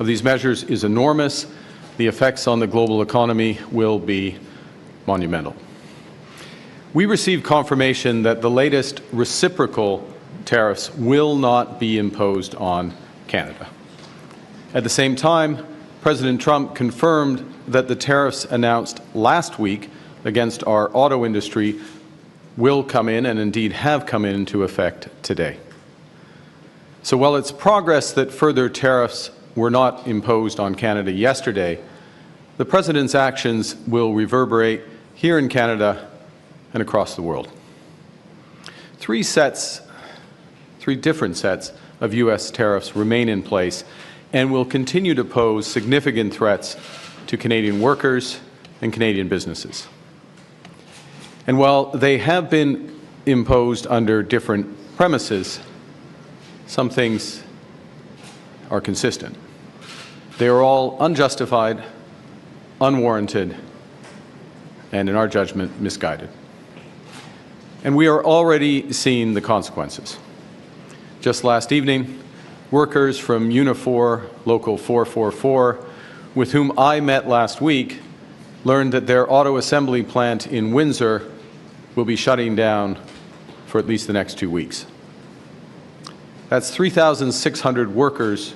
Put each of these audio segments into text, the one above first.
of these measures is enormous. The effects on the global economy will be monumental. We received confirmation that the latest reciprocal tariffs will not be imposed on Canada. At the same time, President Trump confirmed that the tariffs announced last week against our auto industry will come in, and indeed have come into effect today. So while it's progress that further tariffs were not imposed on Canada yesterday, the President's actions will reverberate here in Canada and across the world. Three different sets of U.S. tariffs remain in place and will continue to pose significant threats to Canadian workers and Canadian businesses. And while they have been imposed under different premises, some things are consistent. They are all unjustified, unwarranted, and in our judgment, misguided. And we are already seeing the consequences. Just last evening, workers from Unifor Local 444, with whom I met last week, learned that their auto assembly plant in Windsor will be shutting down for at least the next 2 weeks. That's 3,600 workers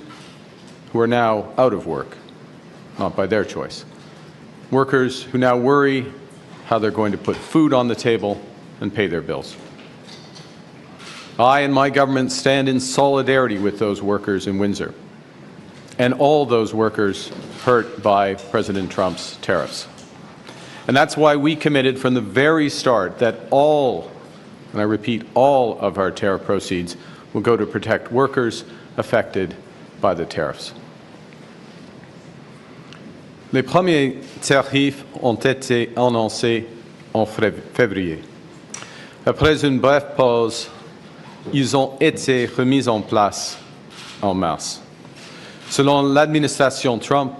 who are now out of work, not by their choice. Workers who now worry how they're going to put food on the table and pay their bills. I and my government stand in solidarity with those workers in Windsor and all those workers hurt by President Trump's tariffs. And that's why we committed from the very start that all, and I repeat, all of our tariff proceeds will go to protect workers affected by the tariffs. Les premiers tarifs ont été annoncés en février. Après une brève pause, ils ont été remis en place en mars. Selon l'administration Trump,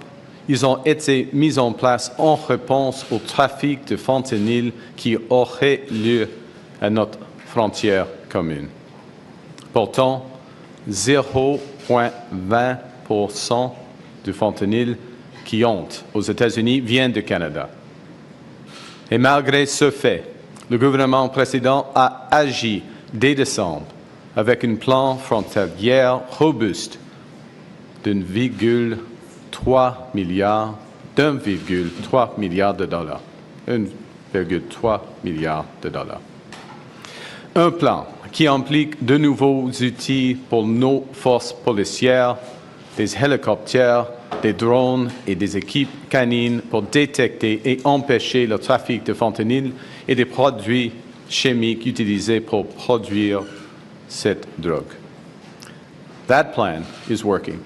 ils ont été mis en place en réponse au trafic de fentanyl qui aurait lieu à notre frontière commune. Pourtant, 0,20% du fentanyl qui entre aux États-Unis vient du Canada. Et malgré ce fait, le gouvernement précédent a agi dès décembre avec un plan frontalier robuste d'1,3 milliard de dollars. 1,3 milliard de dollars. Un plan qui implique de nouveaux outils pour nos forces policières, des hélicoptères, des drones et des équipes canines pour détecter et empêcher le trafic de fentanyl et des produits chimiques utilisés pour produire cette drogue. That plan is working.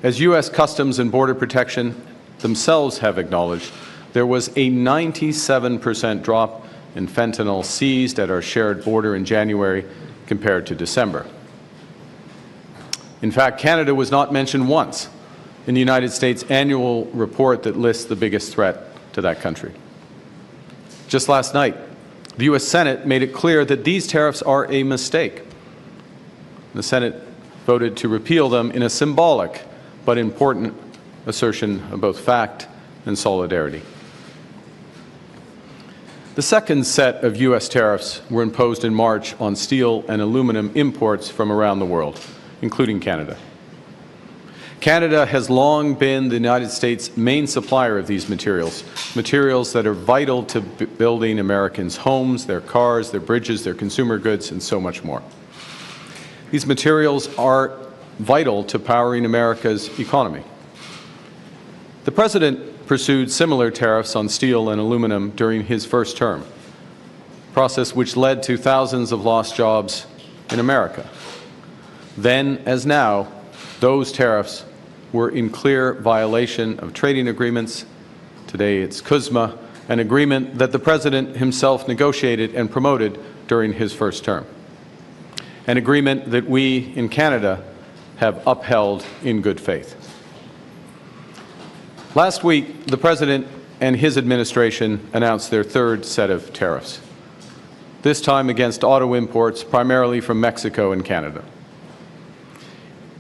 As U.S. Customs and Border Protection themselves have acknowledged, there was a 97% drop in fentanyl seized at our shared border in January compared to December. In fact, Canada was not mentioned once in the United States annual report that lists the biggest threat to that country. Just last night, the U.S. Senate made it clear that these tariffs are a mistake. The Senate voted to repeal them in a symbolic but important assertion of both fact and solidarity. The second set of U.S. tariffs were imposed in March on steel and aluminum imports from around the world, including Canada. Canada has long been the United States' main supplier of these materials, materials that are vital to building Americans' homes, their cars, their bridges, their consumer goods, and so much more. These materials are vital to powering America's economy. The President pursued similar tariffs on steel and aluminum during his first term, a process which led to thousands of lost jobs in America. Then, as now, those tariffs were in clear violation of trading agreements. Today it's CUSMA, an agreement that the President himself negotiated and promoted during his first term, an agreement that we in Canada have upheld in good faith. Last week, the President and his administration announced their third set of tariffs, this time against auto imports primarily from Mexico and Canada.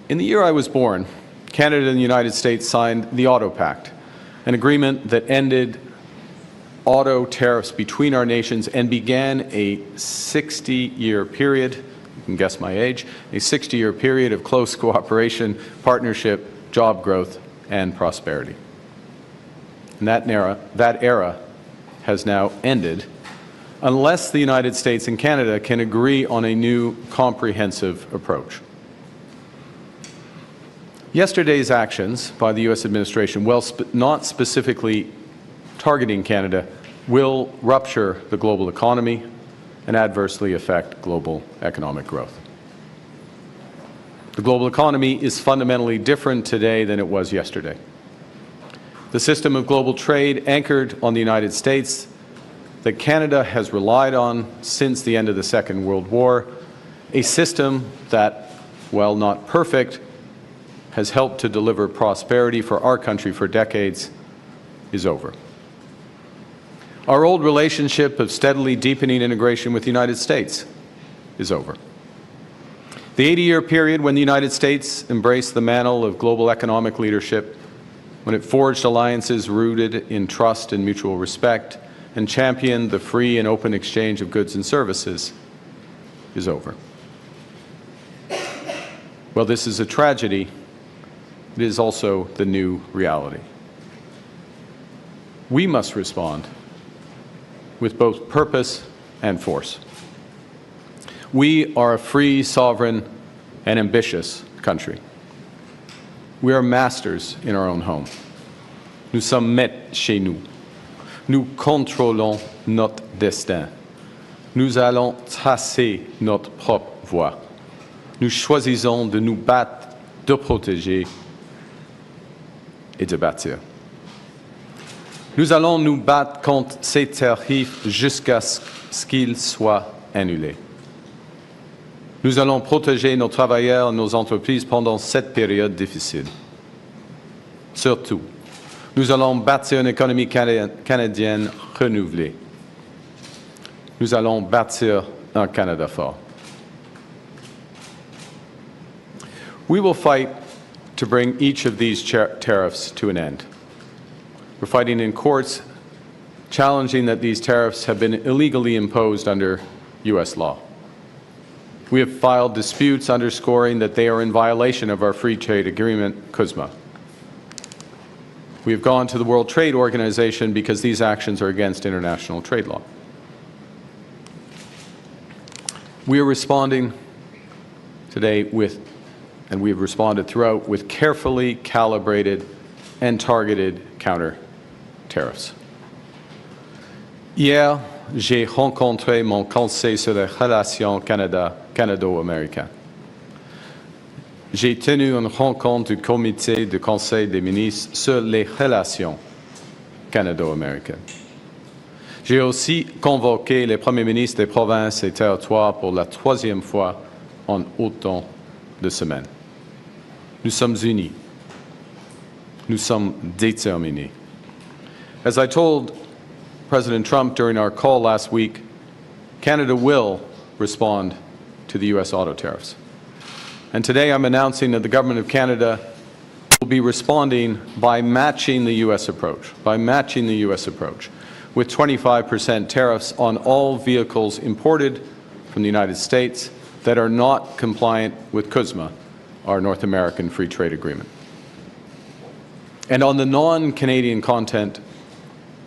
In the year I was born, Canada and the United States signed the Auto Pact, an agreement that ended auto tariffs between our nations and began a 60-year period, you can guess my age, a 60-year period of close cooperation, partnership, job growth, and prosperity. And that era has now ended unless the United States and Canada can agree on a new comprehensive approach. Yesterday's actions by the U.S. administration, while not specifically targeting Canada, will rupture the global economy and adversely affect global economic growth. The global economy is fundamentally different today than it was yesterday. The system of global trade anchored on the United States that Canada has relied on since the end of the Second World War, a system that, while not perfect, has helped to deliver prosperity for our country for decades, is over. Our old relationship of steadily deepening integration with the United States is over. The 80-year period when the United States embraced the mantle of global economic leadership, when it forged alliances rooted in trust and mutual respect, and championed the free and open exchange of goods and services, is over. Well, this is a tragedy. It is also the new reality. We must respond with both purpose and force. We are a free, sovereign, and ambitious country. We are masters in our own home. Nous sommes maîtres chez nous. Nous contrôlons notre destin. Nous allons tracer notre propre voie. Nous choisissons de nous battre, de protéger et de bâtir. Nous allons nous battre contre ces tarifs jusqu'à ce qu'ils soient annulés. Nous allons protéger nos travailleurs et nos entreprises pendant cette période difficile. Surtout, nous allons bâtir une économie canadienne renouvelée. Nous allons bâtir un Canada fort. We will fight to bring each of these tariffs to an end. We're fighting in courts, challenging that these tariffs have been illegally imposed under U.S. law. We have filed disputes underscoring that they are in violation of our free trade agreement, CUSMA. We have gone to the World Trade Organization because these actions are against international trade law. We are responding today with, and we have responded throughout, with carefully calibrated and targeted counter tariffs. Hier, j'ai rencontré mon conseil sur les relations canado-américaines. J'ai tenu une rencontre du comité du Conseil des ministres sur les relations canado-américaines. J'ai aussi convoqué les premiers ministres des provinces et territoires pour la troisième fois en autant de semaines. Nous sommes unis. Nous sommes déterminés. As I told President Trump during our call last week, Canada will respond to the U.S. auto tariffs. And today I'm announcing that the Government of Canada will be responding by matching the U.S. approach, with 25% tariffs on all vehicles imported from the United States that are not compliant with CUSMA, our North American Free Trade Agreement, and on the non-Canadian content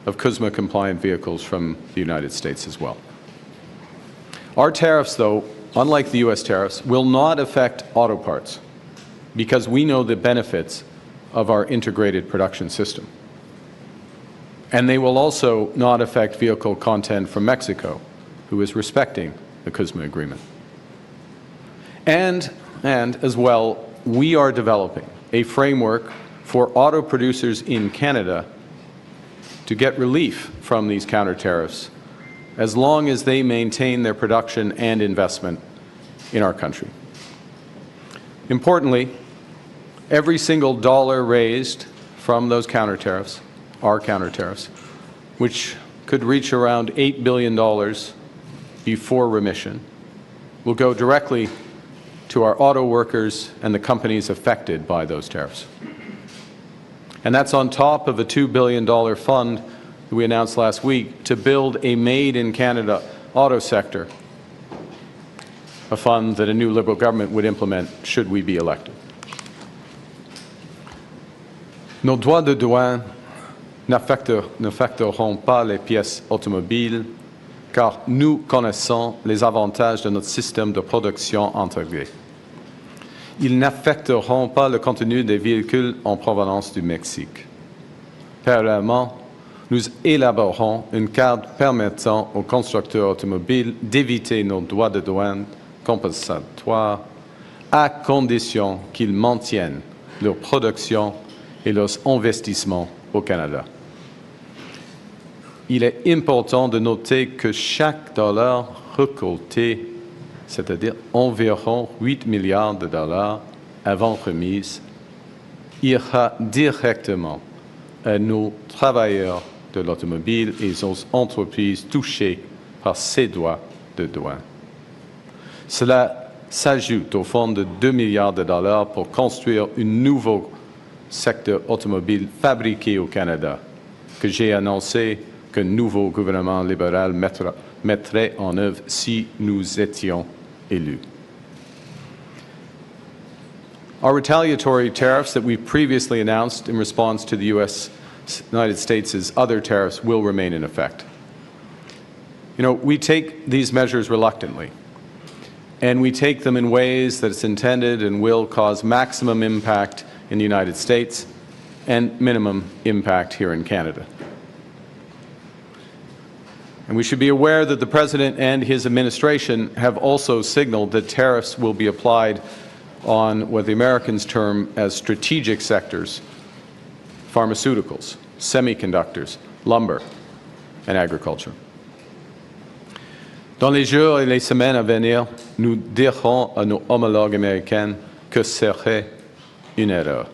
of CUSMA-compliant vehicles from the United States as well. Our tariffs, though, unlike the U.S. tariffs, will not affect auto parts because we know the benefits of our integrated production system. And they will also not affect vehicle content from Mexico, who is respecting the CUSMA agreement. And as well, we are developing a framework for auto producers in Canada to get relief from these counter tariffs as long as they maintain their production and investment in our country. Importantly, every single dollar raised from those counter tariffs, our counter tariffs, which could reach around $8 billion before remission, will go directly to our auto workers and the companies affected by those tariffs. And that's on top of a $2 billion fund that we announced last week to build a made-in-Canada auto sector, a fund that a new Liberal government would implement should we be elected. Nos droits de douane n'affecteront pas les pièces automobiles car nous connaissons les avantages de notre système de production intégré. Ils n'affecteront pas le contenu des véhicules en provenance du Mexique. Parallèlement, nous élaborerons une carte permettant aux constructeurs automobiles d'éviter nos droits de douane compensatoires à condition qu'ils maintiennent leur production et leurs investissements au Canada. Il est important de noter que chaque dollar récolté, c'est-à-dire environ 8 milliards de dollars avant remise, ira directement à nos travailleurs de l'automobile et aux entreprises touchées par ces droits de douane. Cela s'ajoute au fonds de 2 milliards de dollars pour construire un nouveau secteur automobile fabriqué au Canada, que j'ai annoncé qu'un nouveau gouvernement libéral mettrait en œuvre si nous étions élus. Our retaliatory tariffs that we previously announced in response to the United States' other tariffs will remain in effect. You know, we take these measures reluctantly, and we take them in ways that it's intended and will cause maximum impact in the United States and minimum impact here in Canada. And we should be aware that the President and his administration have also signaled that tariffs will be applied on what the Americans term as strategic sectors: pharmaceuticals, semiconductors, lumber, and agriculture. Dans les jours et les semaines à venir, nous dirons à nos homologues américains que serait une erreur,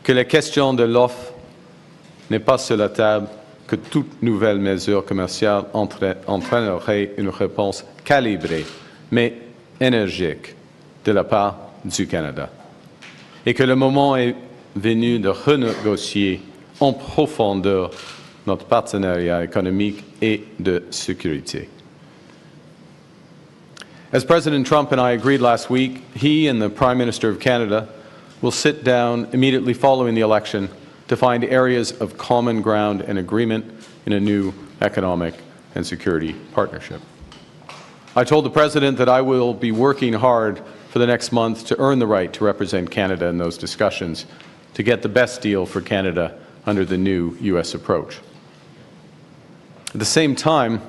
que la question de l'offre n'est pas sur la table, que toute nouvelle mesure commerciale entraînerait une réponse calibrée, mais énergique, de la part du Canada, et que le moment est venu de renégocier en profondeur notre partenariat économique et de sécurité. As President Trump and I agreed last week, he and the Prime Minister of Canada will sit down immediately following the election to find areas of common ground and agreement in a new economic and security partnership. I told the President that I will be working hard for the next month to earn the right to represent Canada in those discussions, to get the best deal for Canada under the new U.S. approach. At the same time,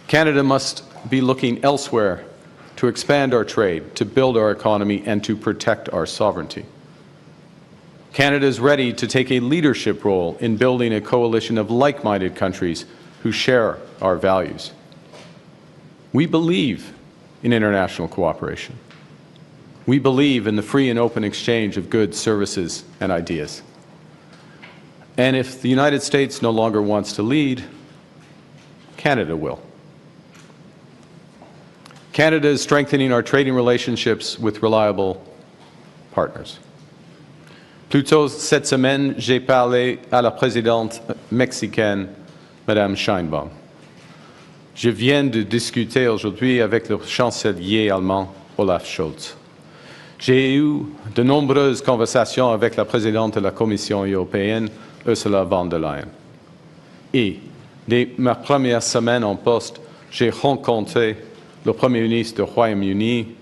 Canada must be looking elsewhere to expand our trade, to build our economy, and to protect our sovereignty. Canada is ready to take a leadership role in building a coalition of like-minded countries who share our values. We believe in international cooperation. We believe in the free and open exchange of goods, services, and ideas. And if the United States no longer wants to lead, Canada will. Canada is strengthening our trading relationships with reliable partners. Plus tôt cette semaine, j'ai parlé à la présidente mexicaine, Madame Sheinbaum. Je viens de discuter aujourd'hui avec le chancelier allemand, Olaf Scholz. J'ai eu de nombreuses conversations avec la présidente de la Commission européenne, Ursula von der Leyen. Et dès ma première semaine en poste, j'ai rencontré le Premier ministre du Royaume-Uni,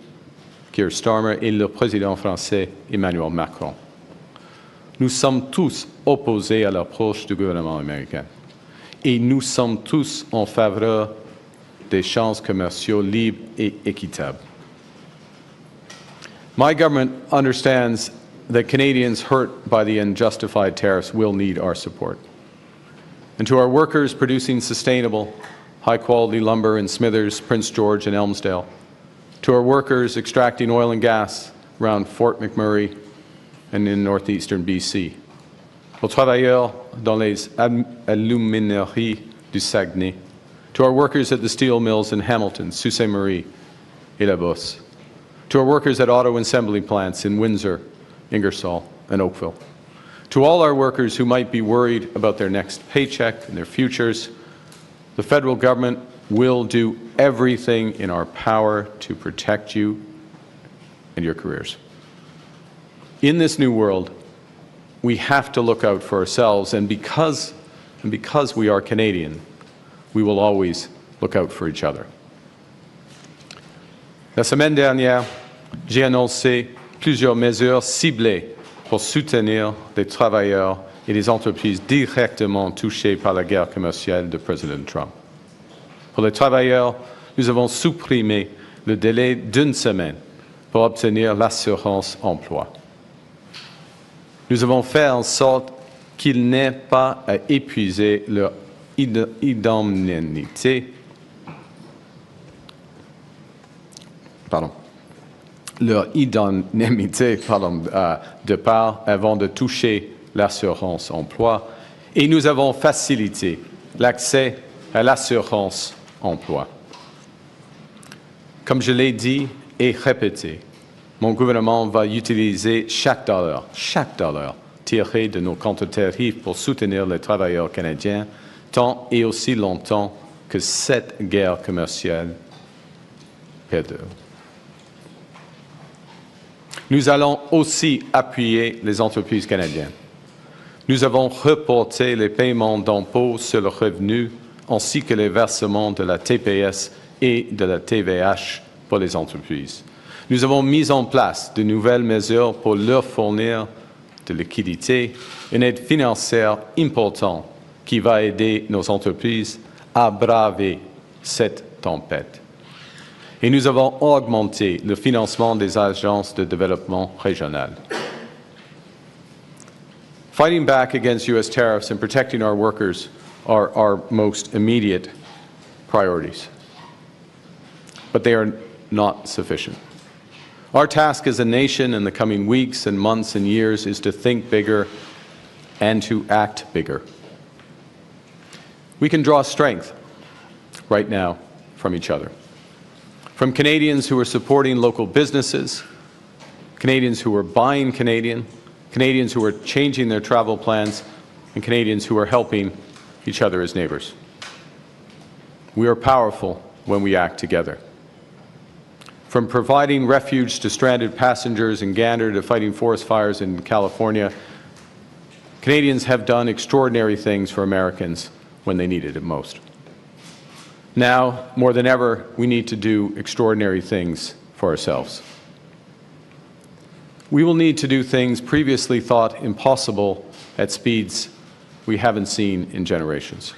Keir Starmer, et le président français, Emmanuel Macron. Nous sommes tous opposés à l'approche du gouvernement américain. Et nous sommes tous en faveur d'échanges commerciaux libres et équitables. My government understands that Canadians hurt by the unjustified tariffs will need our support. And to our workers producing sustainable, high-quality lumber in Smithers, Prince George, and Elmsdale, to our workers extracting oil and gas around Fort McMurray and in northeastern BC, aux travailleurs dans les alumineries du Saguenay, to our workers at the steel mills in Hamilton, Sault Ste. Marie, et La Beauce, to our workers at auto assembly plants in Windsor, Ingersoll, and Oakville, to all our workers who might be worried about their next paycheck and their futures, the federal government will do everything in our power to protect you and your careers. In this new world, we have to look out for ourselves, and because we are Canadian, we will always look out for each other. La semaine dernière, j'ai annoncé plusieurs mesures ciblées pour soutenir les travailleurs et les entreprises directement touchées par la guerre commerciale de Président Trump. Pour les travailleurs, nous avons supprimé le délai d'une semaine pour obtenir l'assurance emploi. Nous avons fait en sorte qu'ils n'aient pas à épuiser leur indemnité de part avant de toucher l'assurance emploi, et nous avons facilité l'accès à l'assurance emploi. Comme je l'ai dit et répété, mon gouvernement va utiliser chaque dollar tiré de nos comptes tarifs pour soutenir les travailleurs canadiens tant et aussi longtemps que cette guerre commerciale perdure. Nous allons aussi appuyer les entreprises canadiennes. Nous avons reporté les paiements d'impôts sur le revenu ainsi que les versements de la TPS et de la TVH pour les entreprises. Nous avons mis en place de nouvelles mesures pour leur fournir de liquidité, une aide financière importante qui va aider nos entreprises à braver cette tempête. Et nous avons augmenté le financement des agences de développement régionales. Fighting back against U.S. tariffs and protecting our workers are our most immediate priorities. But they are not sufficient. Our task as a nation in the coming weeks and months and years is to think bigger and to act bigger. We can draw strength right now from each other. From Canadians who are supporting local businesses, Canadians who are buying Canadian, Canadians who are changing their travel plans, and Canadians who are helping each other as neighbors. We are powerful when we act together. From providing refuge to stranded passengers in Gander to fighting forest fires in California, Canadians have done extraordinary things for Americans when they needed it most. Now, more than ever, we need to do extraordinary things for ourselves. We will need to do things previously thought impossible at speeds we haven't seen in generations.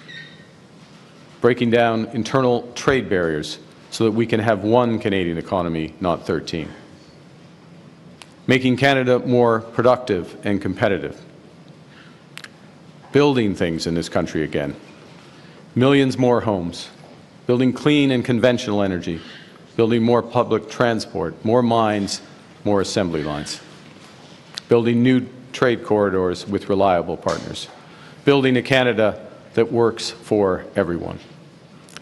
Breaking down internal trade barriers so that we can have one Canadian economy, not 13. Making Canada more productive and competitive. Building things in this country again. Millions more homes. Building clean and conventional energy. Building more public transport, more mines, more assembly lines. Building new trade corridors with reliable partners. Building a Canada that works for everyone.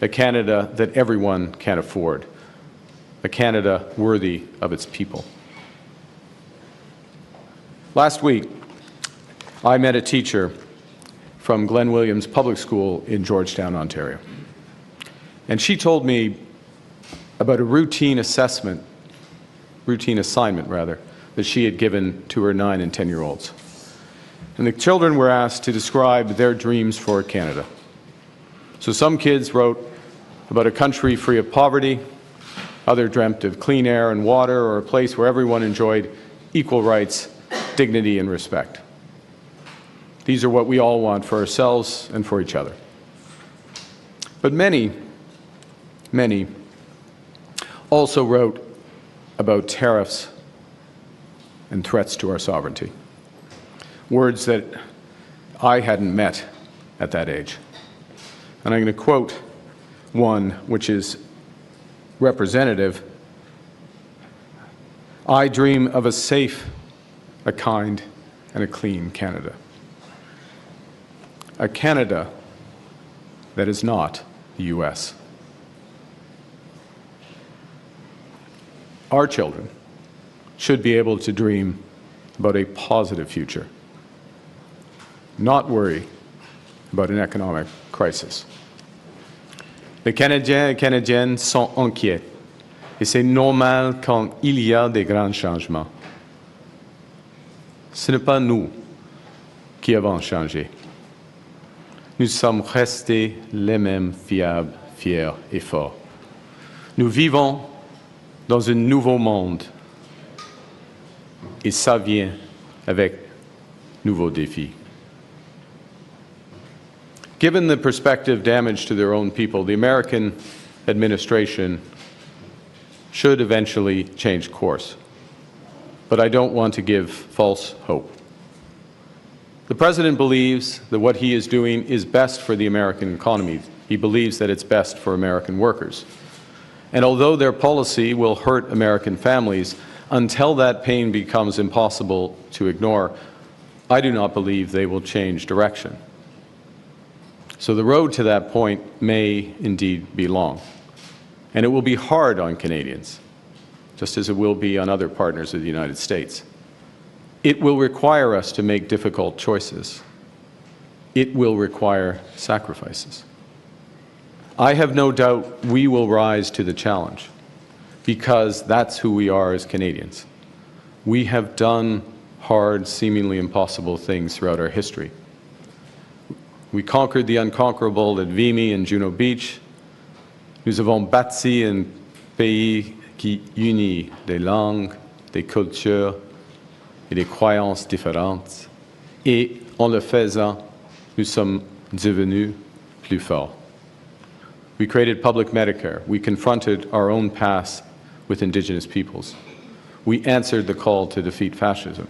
A Canada that everyone can afford. A Canada worthy of its people. Last week, I met a teacher from Glen Williams Public School in Georgetown, Ontario. And she told me about a routine assignment, that she had given to her 9- and 10-year-olds. And the children were asked to describe their dreams for Canada. So some kids wrote about a country free of poverty, others dreamt of clean air and water, or a place where everyone enjoyed equal rights, dignity, and respect. These are what we all want for ourselves and for each other. But many also wrote about tariffs and threats to our sovereignty, words that I hadn't met at that age. And I'm going to quote one which is representative. I dream of a safe, a kind, and a clean Canada. A Canada that is not the U.S. Our children should be able to dream about a positive future, not worry about an economic crisis. Les Canadiens et Canadiennes sont inquiets, et c'est normal quand il y a des grands changements. Ce n'est pas nous qui avons changé. Nous sommes restés les mêmes fiables, fiers et forts. Nous vivons dans un nouveau monde, et ça vient avec nouveaux défis. Given the prospective damage to their own people, the American administration should eventually change course. But I don't want to give false hope. The President believes that what he is doing is best for the American economy. He believes that it's best for American workers. And although their policy will hurt American families, until that pain becomes impossible to ignore, I do not believe they will change direction. So the road to that point may indeed be long. And it will be hard on Canadians, just as it will be on other partners of the United States. It will require us to make difficult choices. It will require sacrifices. I have no doubt we will rise to the challenge, because that's who we are as Canadians. We have done hard, seemingly impossible things throughout our history. We conquered the unconquerable at Vimy and Juno Beach. Nous avons bâti un pays qui unit des langues, des cultures et des croyances différentes. Et en le faisant, nous sommes devenus plus forts. We created public Medicare. We confronted our own past with Indigenous peoples. We answered the call to defeat fascism.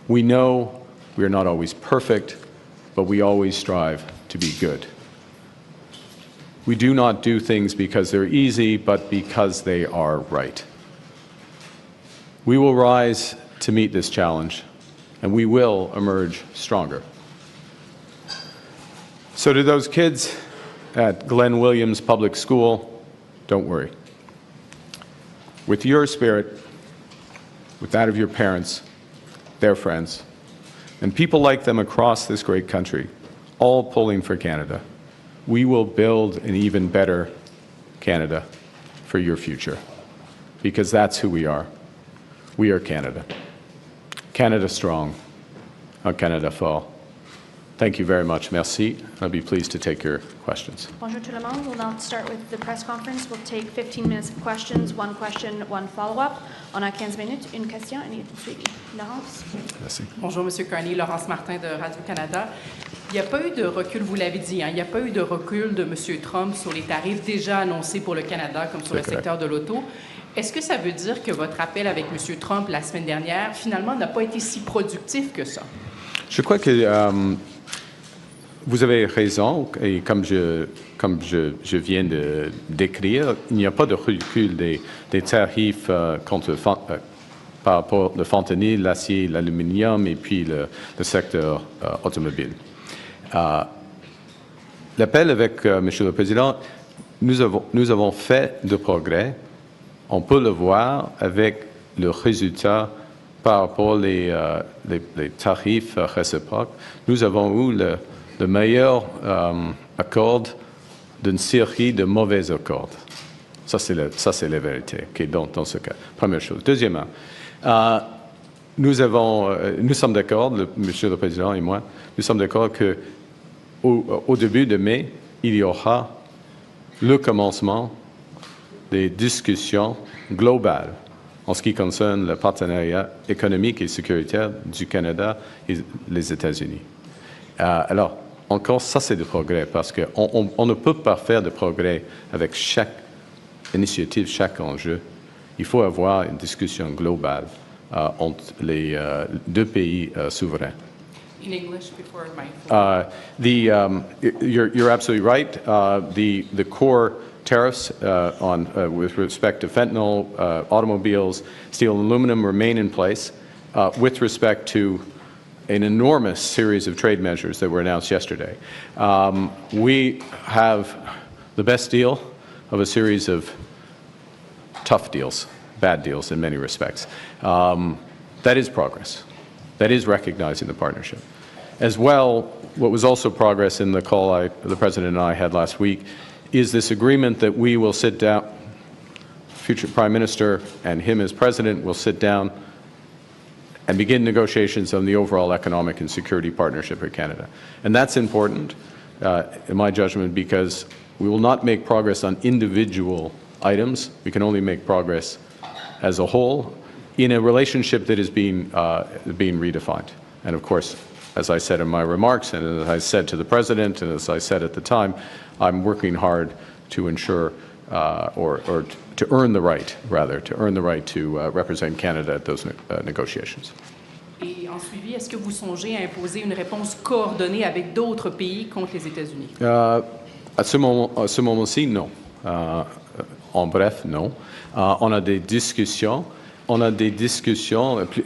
We know we are not always perfect, but we always strive to be good. We do not do things because they're easy, but because they are right. We will rise to meet this challenge, and we will emerge stronger. So to those kids at Glenn Williams Public School, don't worry. With your spirit, with that of your parents, their friends, and people like them across this great country, all pulling for Canada, we will build an even better Canada for your future, because that's who we are. We are Canada. Canada strong, Canada fort. Thank you very much. Merci. I'll be pleased to take your questions. Bonjour tout le monde. We'll now start with the press conference. We'll take 15 minutes of questions, one question, one follow-up. On a 15 minutes, une question et une suivi. Laurence. Merci. Bonjour, M. Carney. Laurence Martin de Radio-Canada. Il n'y a pas eu de recul, vous l'avez dit, hein, il n'y a pas eu de recul de M. Trump sur les tarifs déjà annoncés pour le Canada, comme sur le secteur de l'auto. Est-ce que ça veut dire que votre appel avec M. Trump la semaine dernière, finalement, n'a pas été si productif que ça? Je crois que vous avez raison, et comme je viens de décrire, il n'y a pas de recul des tarifs par rapport au fentanyl, l'acier, l'aluminium et puis le secteur automobile. L'appel avec Monsieur le Président, nous avons fait de progrès. On peut le voir avec le résultat par rapport les tarifs réciproques. Nous avons eu le meilleur accord d'une série de mauvais accords. Ça, c'est la vérité, okay, dans ce cas. Première chose. Deuxièmement, nous sommes d'accord, Monsieur le Président et moi, nous sommes d'accord qu'au début de mai, il y aura le commencement des discussions globales en ce qui concerne le partenariat économique et sécuritaire du Canada et les États-Unis. Alors, encore, ça c'est du progrès, parce qu'on ne peut pas faire de progrès avec chaque initiative, chaque enjeu. Il faut avoir une discussion globale entre les deux pays souverains. In English before my You're absolutely right. The core tariffs with respect to fentanyl, automobiles, steel and aluminum remain in place. With respect to an enormous series of trade measures that were announced yesterday. We have the best deal of a series of tough deals. bad deals in many respects. That is progress. That is recognizing the partnership. As well, what was also progress in the call the President and I had last week is this agreement that we will sit down, future Prime Minister and him as President will sit down and begin negotiations on the overall economic and security partnership with Canada. And that's important, in my judgment, because we will not make progress on individual items. We can only make progress as a whole in a relationship that is being redefined. And of course, as I said in my remarks, and as I said to the President, and as I said at the time, I'm working hard to ensure, or to earn the right, rather, to represent Canada at those negotiations. Et en suivi, est-ce que vous songez à imposer une réponse coordonnée avec d'autres pays contre les États-Unis? À ce moment-ci, non. En bref, non. On a des discussions.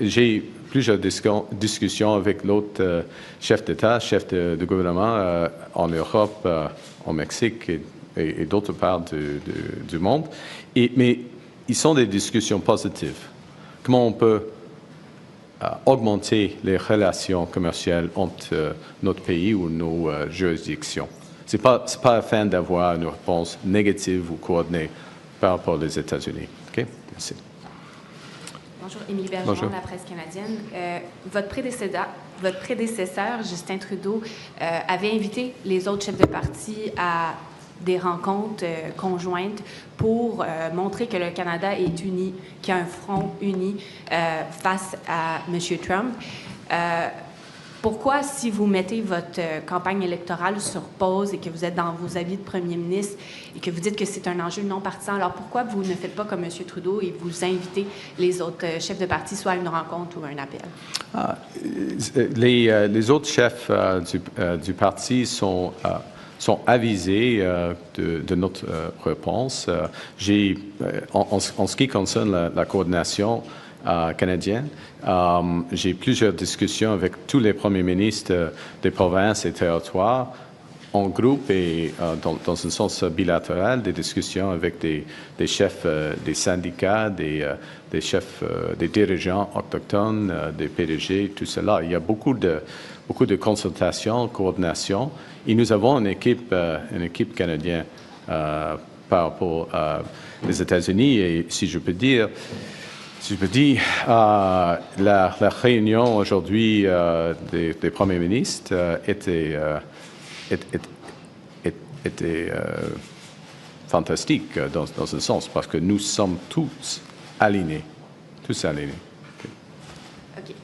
J'ai plusieurs discussions avec l'autre chef d'État, chef de gouvernement en Europe, au Mexique et d'autres parts du monde. Mais ils sont des discussions positives. Comment on peut augmenter les relations commerciales entre notre pays ou nos juridictions? Ce n'est pas afin d'avoir une réponse négative ou coordonnée par rapport aux États-Unis. OK? Merci. Bonjour, Émilie Bergeron, la presse canadienne. Votre prédécesseur, Justin Trudeau, avait invité les autres chefs de parti à des rencontres conjointes pour montrer que le Canada est uni, qu'il y a un front uni face à M. Trump. Pourquoi, si vous mettez votre campagne électorale sur pause et que vous êtes dans vos avis de premier ministre et que vous dites que c'est un enjeu non partisan, alors pourquoi vous ne faites pas comme M. Trudeau et vous invitez les autres chefs de parti soit à une rencontre ou à un appel? Les autres chefs du parti sont avisés de notre réponse. En ce qui concerne la coordination canadienne, j'ai plusieurs discussions avec tous les premiers ministres des provinces et territoires en groupe et dans un sens bilatéral, des discussions avec des chefs des syndicats, des chefs, des dirigeants autochtones, des PDG, tout cela. Il y a beaucoup de consultations, coordination, et nous avons une équipe canadienne par rapport aux États-Unis. Et si je peux dire, la réunion aujourd'hui des premiers ministres était fantastique dans un sens, parce que nous sommes tous alignés. OK.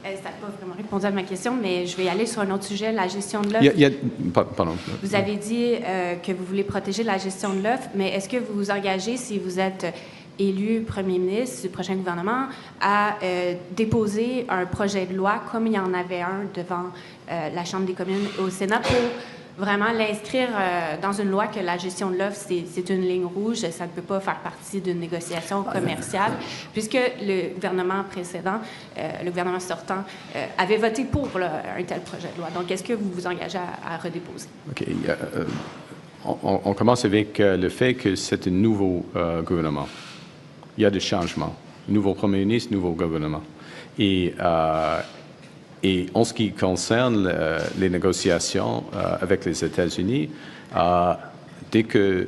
Ça n'a pas vraiment répondu à ma question, mais je vais aller sur un autre sujet, la gestion de l'œuf. Pardon. Vous avez dit que vous voulez protéger la gestion de l'œuf, mais est-ce que vous vous engagez, si vous êtes élu premier ministre du prochain gouvernement, à déposer un projet de loi, comme il y en avait un devant la Chambre des communes au Sénat, pour vraiment l'inscrire dans une loi que la gestion de l'œuf, c'est une ligne rouge, ça ne peut pas faire partie d'une négociation commerciale, puisque le gouvernement précédent, le gouvernement sortant, avait voté pour un tel projet de loi. Donc, est-ce que vous vous engagez à redéposer? OK. On commence avec le fait que c'est un nouveau gouvernement. Il y a des changements. Nouveau premier ministre, nouveau gouvernement. Et en ce qui concerne les négociations avec les États-Unis, dès que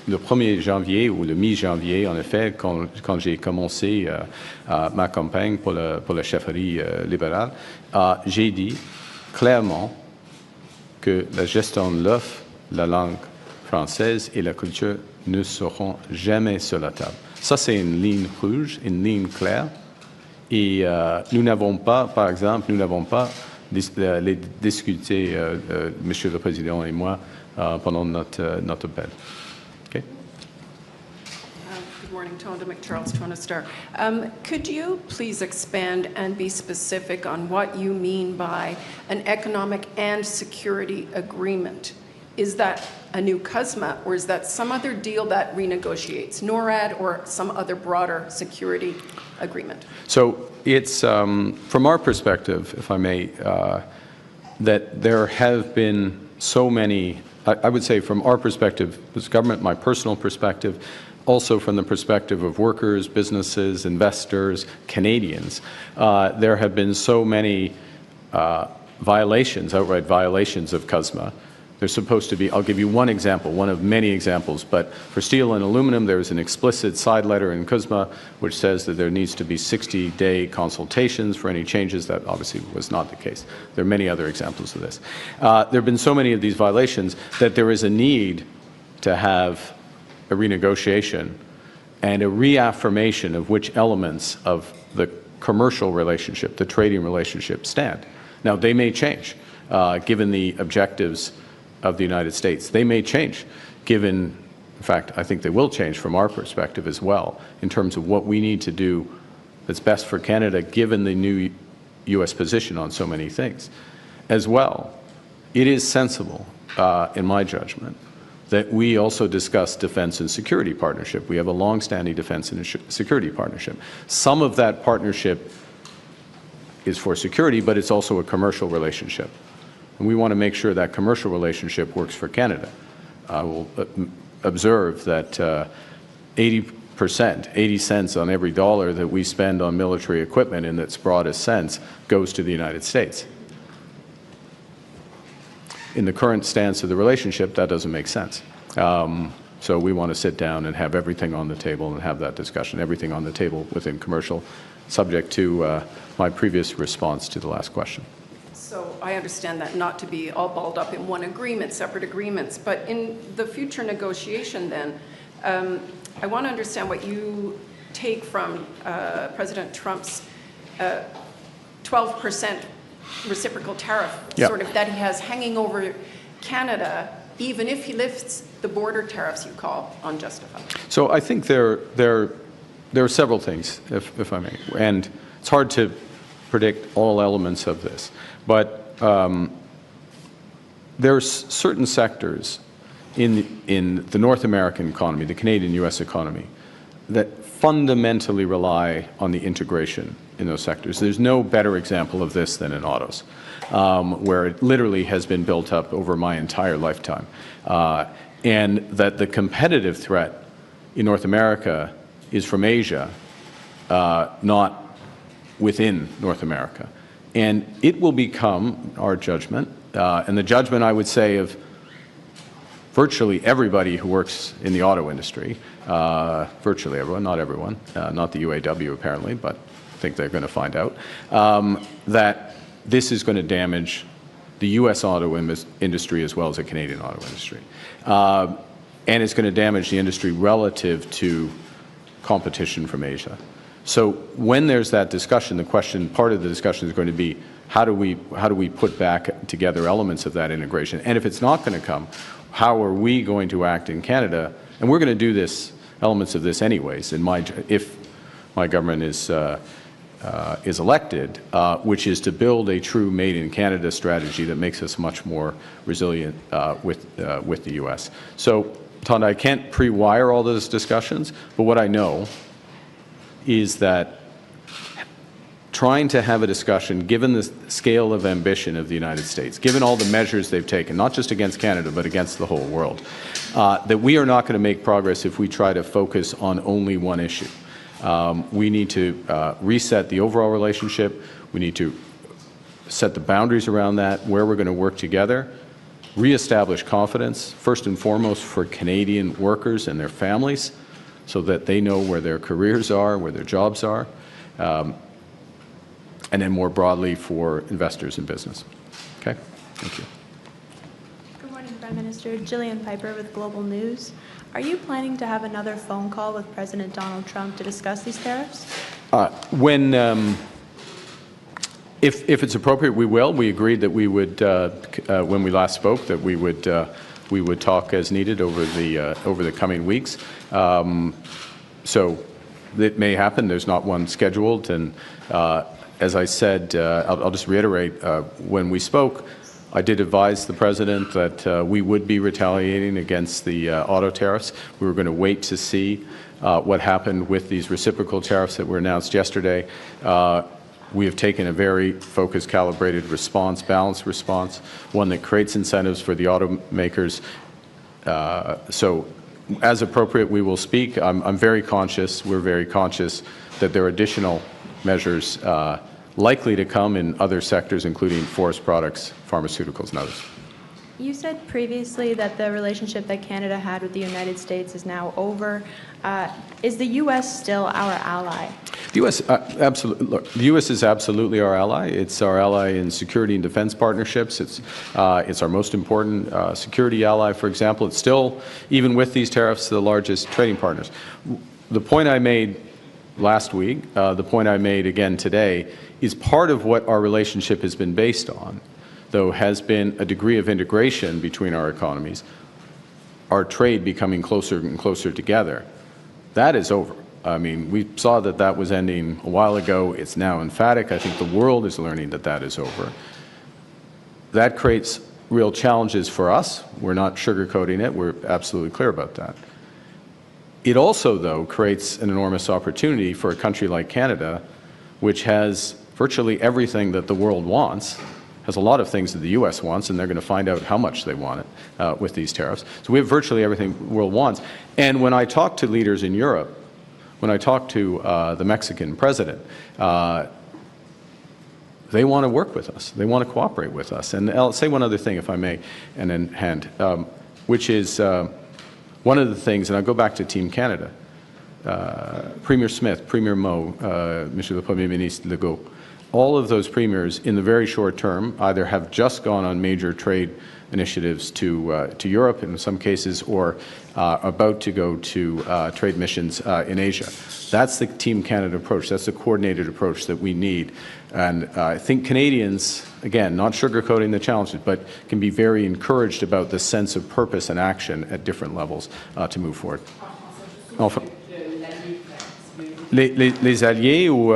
le 1er janvier ou le mi-janvier, en effet, quand j'ai commencé ma campagne pour la chefferie libérale, j'ai dit clairement que la gestion de l'œuf, la langue française et la culture ne seront jamais sur la table. Ça, c'est une ligne rouge, une ligne claire. Et nous n'avons pas, par exemple, les discuté, Monsieur le Président et moi, pendant notre appel. Okay? Good morning, Tonda McCharles, Toronto Star. Could you please expand and be specific on what you mean by an economic and security agreement? Is that a new CUSMA, or is that some other deal that renegotiates NORAD or some other broader security agreement? So it's, from our perspective, if I may, that there have been so many, I would say from our perspective, as government, my personal perspective, also from the perspective of workers, businesses, investors, Canadians. There have been so many violations, outright violations of CUSMA. There's supposed to be, I'll give you one example, one of many examples, but for steel and aluminum, there's an explicit side letter in CUSMA which says that there needs to be 60-day consultations for any changes. That obviously was not the case. There are many other examples of this. There have been so many of these violations that there is a need to have a renegotiation and a reaffirmation of which elements of the commercial relationship, the trading relationship, stand. Now, they may change, given the objectives of the United States. They may change, given, in fact, I think they will change from our perspective as well, in terms of what we need to do that's best for Canada, given the new U.S. position on so many things. As well, it is sensible, in my judgment, that we also discuss defense and security partnership. We have a long-standing defense and security partnership. Some of that partnership is for security, but it's also a commercial relationship. And we want to make sure that commercial relationship works for Canada. I will observe that 80%, 80 cents on every dollar that we spend on military equipment in its broadest sense goes to the United States. In the current stance of the relationship, that doesn't make sense. So we want to sit down and have everything on the table and have that discussion, everything on the table within commercial, subject to my previous response to the last question. So I understand that not to be all balled up in one agreement, separate agreements, but in the future negotiation then, I want to understand what you take from President Trump's 12% reciprocal tariff, sort of that he has hanging over Canada, even if he lifts the border tariffs you call unjustified. So I think there are several things, if I may, and it's hard to predict all elements of this, but there's certain sectors in the North American economy, the Canadian-U.S. economy, that fundamentally rely on the integration in those sectors. There's no better example of this than in autos, where it literally has been built up over my entire lifetime. And that the competitive threat in North America is from Asia, not within North America. And it will become our judgment, and the judgment, I would say, of virtually everybody who works in the auto industry, virtually everyone, not everyone, not the UAW apparently, but I think they're going to find out, that this is going to damage the U.S. auto industry as well as the Canadian auto industry. And it's going to damage the industry relative to competition from Asia. So when there's that discussion, the question, part of the discussion is going to be, how do we put back together elements of that integration? And if it's not going to come, how are we going to act in Canada? And we're going to do this, elements of this anyways, if my government is elected, which is to build a true Made in Canada strategy that makes us much more resilient with the U.S. So, Tonda, I can't pre-wire all those discussions, but what I know is that trying to have a discussion, given the scale of ambition of the United States, given all the measures they've taken, not just against Canada, but against the whole world, that we are not going to make progress if we try to focus on only one issue. We need to reset the overall relationship. We need to set the boundaries around that, where we're going to work together, reestablish confidence, first and foremost for Canadian workers and their families, so that they know where their careers are, where their jobs are, and then more broadly for investors in business. Okay? Thank you. Good morning, Prime Minister. Jillian Piper with Global News. Are you planning to have another phone call with President Donald Trump to discuss these tariffs? If it's appropriate, we will. We agreed that we would, when we last spoke, that we would talk as needed over the coming weeks. So it may happen. There's not one scheduled, and as I said, I'll just reiterate, when we spoke, I did advise the President that we would be retaliating against the auto tariffs. We were going to wait to see what happened with these reciprocal tariffs that were announced yesterday. We have taken a very focused, calibrated response, balanced response, one that creates incentives for the automakers. So as appropriate, we will speak. I'm very conscious, we're very conscious that there are additional measures likely to come in other sectors, including forest products, pharmaceuticals, and others. You said previously that the relationship that Canada had with the United States is now over. Is the U.S. still our ally? The U.S. Absolutely. Look, the U.S. is absolutely our ally. It's our ally in security and defense partnerships. It's our most important security ally. For example, it's still, even with these tariffs, the largest trading partners. The point I made last week, the point I made again today, is part of what our relationship has been based on, though, has been a degree of integration between our economies, our trade becoming closer and closer together. That is over. I mean, we saw that that was ending a while ago. It's now emphatic. I think the world is learning that that is over. That creates real challenges for us. We're not sugarcoating it. We're absolutely clear about that. It also, though, creates an enormous opportunity for a country like Canada, which has virtually everything that the world wants, has a lot of things that the U.S. wants, and they're going to find out how much they want it with these tariffs. So we have virtually everything the world wants. And when I talk to leaders in Europe, when I talk to the Mexican president, they want to work with us. They want to cooperate with us. And I'll say one other thing, if I may, and then hand, which is one of the things, and I'll go back to Team Canada, Premier Smith, Premier Moe, Monsieur le Premier Ministre Legault, all of those premiers in the very short term either have just gone on major trade initiatives to Europe in some cases, or about to go to trade missions in Asia. That's the Team Canada approach. That's the coordinated approach that we need. And I think Canadians, again, not sugarcoating the challenges, but can be very encouraged about the sense of purpose and action at different levels to move forward. Enfin, les alliés ou...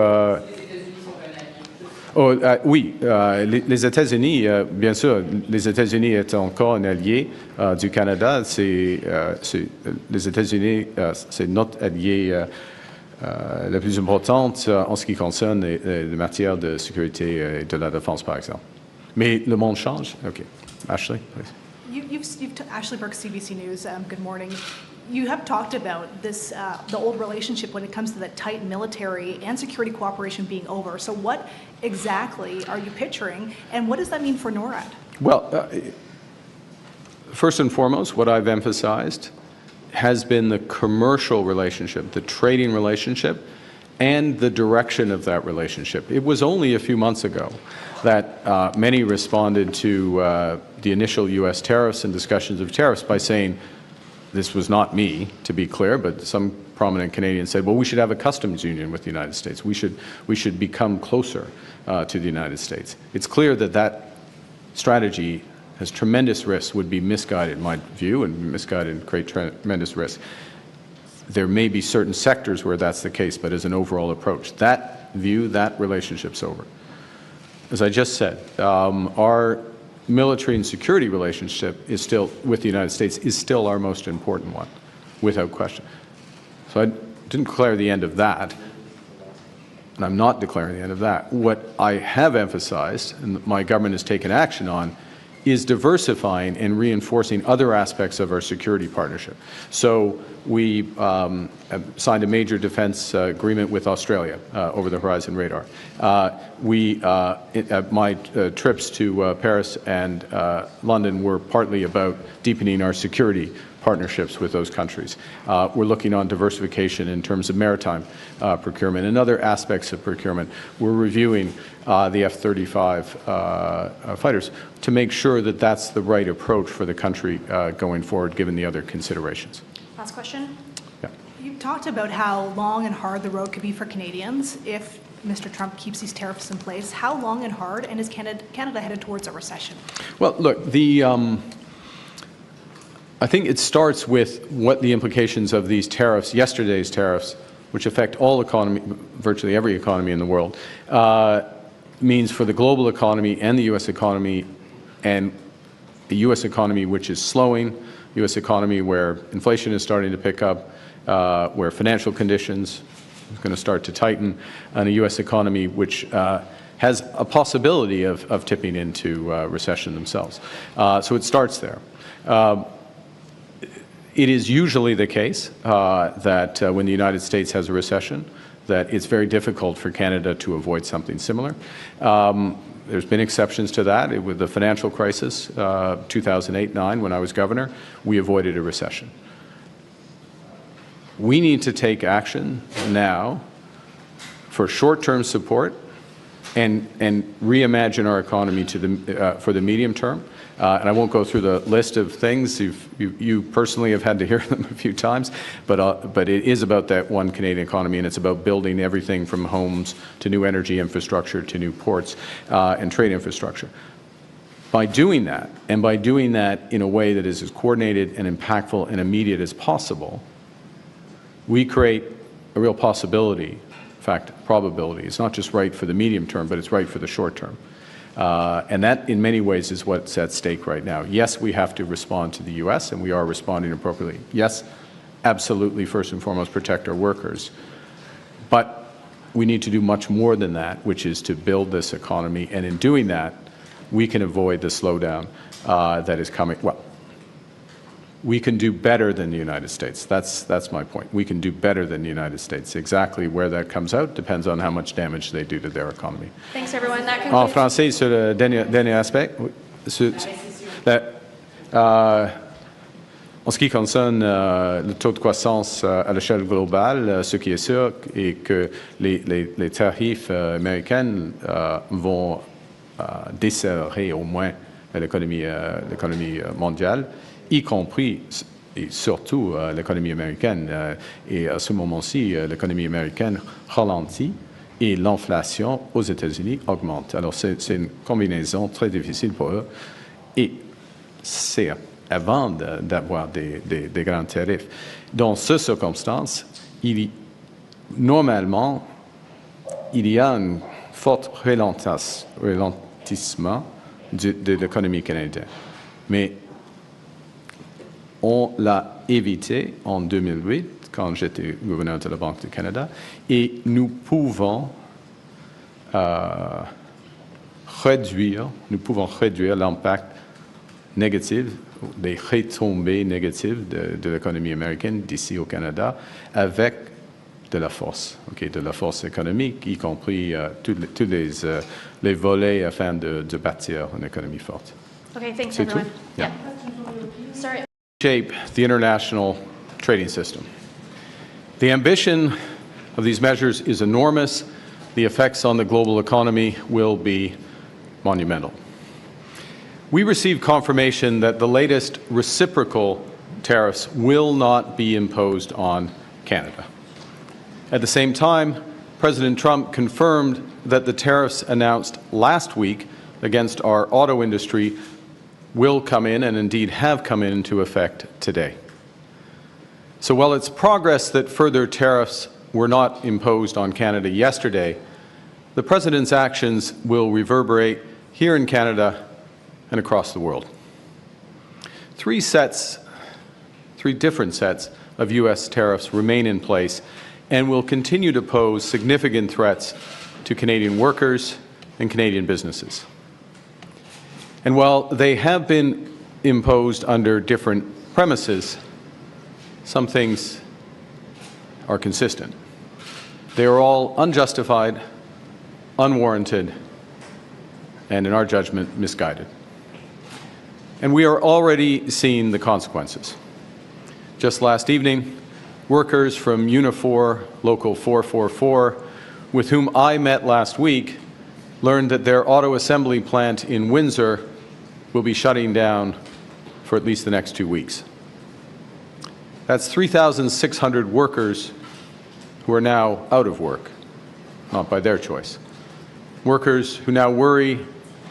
Oh, oui, les États-Unis, bien sûr, les États-Unis est encore un allié du Canada. Les États-Unis, c'est notre allié la plus importante en ce qui concerne les matières de sécurité et de la défense, par exemple. Mais le monde change. OK. Ashley, please. Ashley Burke, CBC News. Good morning. You have talked about this, the old relationship when it comes to the tight military and security cooperation being over. So what exactly are you picturing, and what does that mean for NORAD? Well, first and foremost, what I've emphasized has been the commercial relationship, the trading relationship, and the direction of that relationship. It was only a few months ago that many responded to the initial U.S. tariffs and discussions of tariffs by saying, this was not me, to be clear, but some prominent Canadians said, well, we should have a customs union with the United States. We should become closer to the United States. It's clear that that strategy has tremendous risks, would be misguided, in my view, and misguided and create tremendous risk. There may be certain sectors where that's the case, but as an overall approach, that view, that relationship's over. As I just said, our military and security relationship is still, with the United States, is still our most important one, without question. So I didn't declare the end of that, and I'm not declaring the end of that. What I have emphasized, and my government has taken action on, is diversifying and reinforcing other aspects of our security partnership. So we signed a major defense agreement with Australia, over the horizon radar. My trips to Paris and London were partly about deepening our security partnerships with those countries. We're looking on diversification in terms of maritime procurement and other aspects of procurement. We're reviewing the F-35 fighters to make sure that that's the right approach for the country going forward, given the other considerations. Last question. Yeah. You've talked about how long and hard the road could be for Canadians if Mr. Trump keeps these tariffs in place. How long and hard, and is Canada headed towards a recession? Well, look, I think it starts with what the implications of these tariffs, yesterday's tariffs, which affect all economy, virtually every economy in the world, means for the global economy and the U.S. economy, and the U.S. economy which is slowing, U.S. economy where inflation is starting to pick up, where financial conditions are going to start to tighten, and a U.S. economy which has a possibility of tipping into recession themselves. So it starts there. It is usually the case that when the United States has a recession, that it's very difficult for Canada to avoid something similar. There's been exceptions to that. With the financial crisis, 2008-9, when I was governor, we avoided a recession. We need to take action now for short-term support and reimagine our economy for the medium term. And I won't go through the list of things. You personally have had to hear them a few times, but it is about that one Canadian economy, and it's about building everything from homes to new energy infrastructure to new ports and trade infrastructure. By doing that, and by doing that in a way that is as coordinated and impactful and immediate as possible, we create a real possibility, in fact, probability. It's not just right for the medium term, but it's right for the short term. And that, in many ways, is what's at stake right now. Yes, we have to respond to the U.S., and we are responding appropriately. Yes, absolutely, first and foremost, protect our workers. But we need to do much more than that, which is to build this economy. And in doing that, we can avoid the slowdown that is coming. Well, we can do better than the United States. That's my point. We can do better than the United States. Exactly where that comes out depends on how much damage they do to their economy. Thanks, everyone. That En concludes. français, sur le dernier aspect, en ce qui concerne le taux de croissance à l'échelle globale, ce qui est sûr est que les tarifs américains vont desserrer au moins l'économie mondiale, y compris et surtout l'économie américaine. Et à ce moment-ci, l'économie américaine ralentit et l'inflation aux États-Unis augmente. Alors c'est une combinaison très difficile pour eux. Et c'est avant d'avoir des grands tarifs. Dans ces circonstances, normalement, il y a un fort ralentissement de l'économie canadienne. Mais on l'a évité en 2008, quand j'étais gouverneur de la Banque du Canada, et nous pouvons réduire l'impact négatif, les retombées négatives de l'économie américaine d'ici au Canada avec de la force, de la force économique, y compris tous les volets afin de bâtir une économie forte. Okay, thanks, C'est tout? everyone. Yeah. Sorry. Shape the international trading system. The ambition of these measures is enormous. The effects on the global economy will be monumental. We received confirmation that the latest reciprocal tariffs will not be imposed on Canada. At the same time, President Trump confirmed that the tariffs announced last week against our auto industry will come in, and indeed have come into effect today. So while it's progress that further tariffs were not imposed on Canada yesterday, the President's actions will reverberate here in Canada and across the world. Three different sets of U.S. tariffs remain in place and will continue to pose significant threats to Canadian workers and Canadian businesses. And while they have been imposed under different premises, some things are consistent. They are all unjustified, unwarranted, and in our judgment, misguided. And we are already seeing the consequences. Just last evening, workers from Unifor Local 444, with whom I met last week, learned that their auto assembly plant in Windsor will be shutting down for at least the next 2 weeks. That's 3,600 workers who are now out of work, not by their choice. Workers who now worry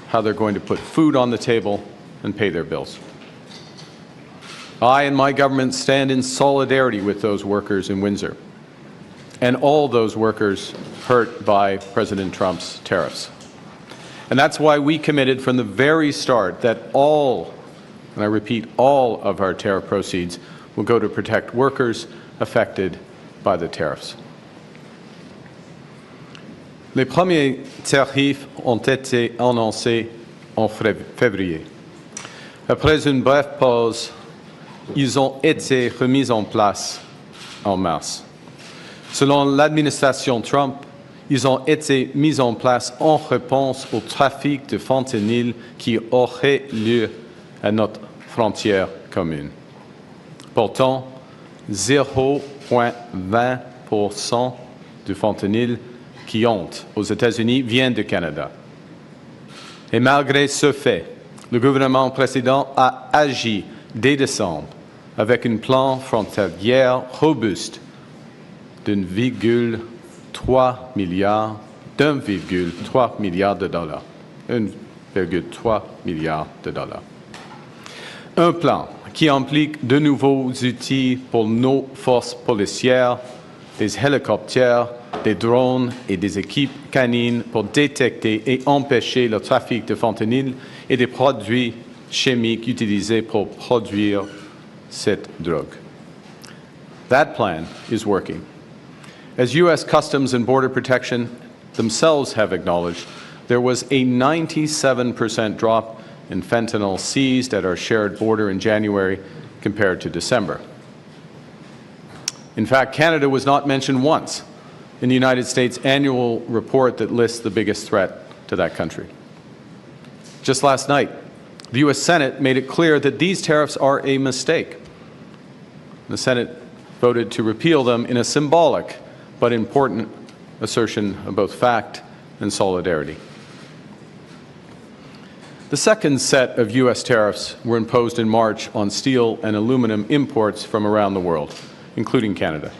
how they're going to put food on the table and pay their bills. I and my government stand in solidarity with those workers in Windsor and all those workers hurt by President Trump's tariffs. And that's why we committed from the very start that all, and I repeat, all of our tariff proceeds will go to protect workers affected by the tariffs. Les premiers tarifs ont été annoncés en février. Après une brève pause, ils ont été remis en place en mars. Selon l'administration Trump, ils ont été mis en place en réponse au trafic de fentanyl qui aurait lieu à notre frontière commune. Pourtant, 0,20% du fentanyl qui entre aux États-Unis vient du Canada. Et malgré ce fait, le gouvernement précédent a agi dès décembre avec un plan frontalier robuste d'1,3 milliard de dollars. 1,3 milliard de dollars. Un plan qui implique de nouveaux outils pour nos forces policières, des hélicoptères, des drones et des équipes canines pour détecter et empêcher le trafic de fentanyl et des produits chimiques utilisés pour produire cette drogue. That plan is working. As U.S. Customs and Border Protection themselves have acknowledged, there was a 97% drop in fentanyl seized at our shared border in January compared to December. In fact, Canada was not mentioned once in the United States annual report that lists the biggest threat to that country. Just last night, the U.S. Senate made it clear that these tariffs are a mistake. The Senate voted to repeal them in a symbolic but important assertion of both fact and solidarity. The second set of U.S. tariffs were imposed in March on steel and aluminum imports from around the world, including Canada.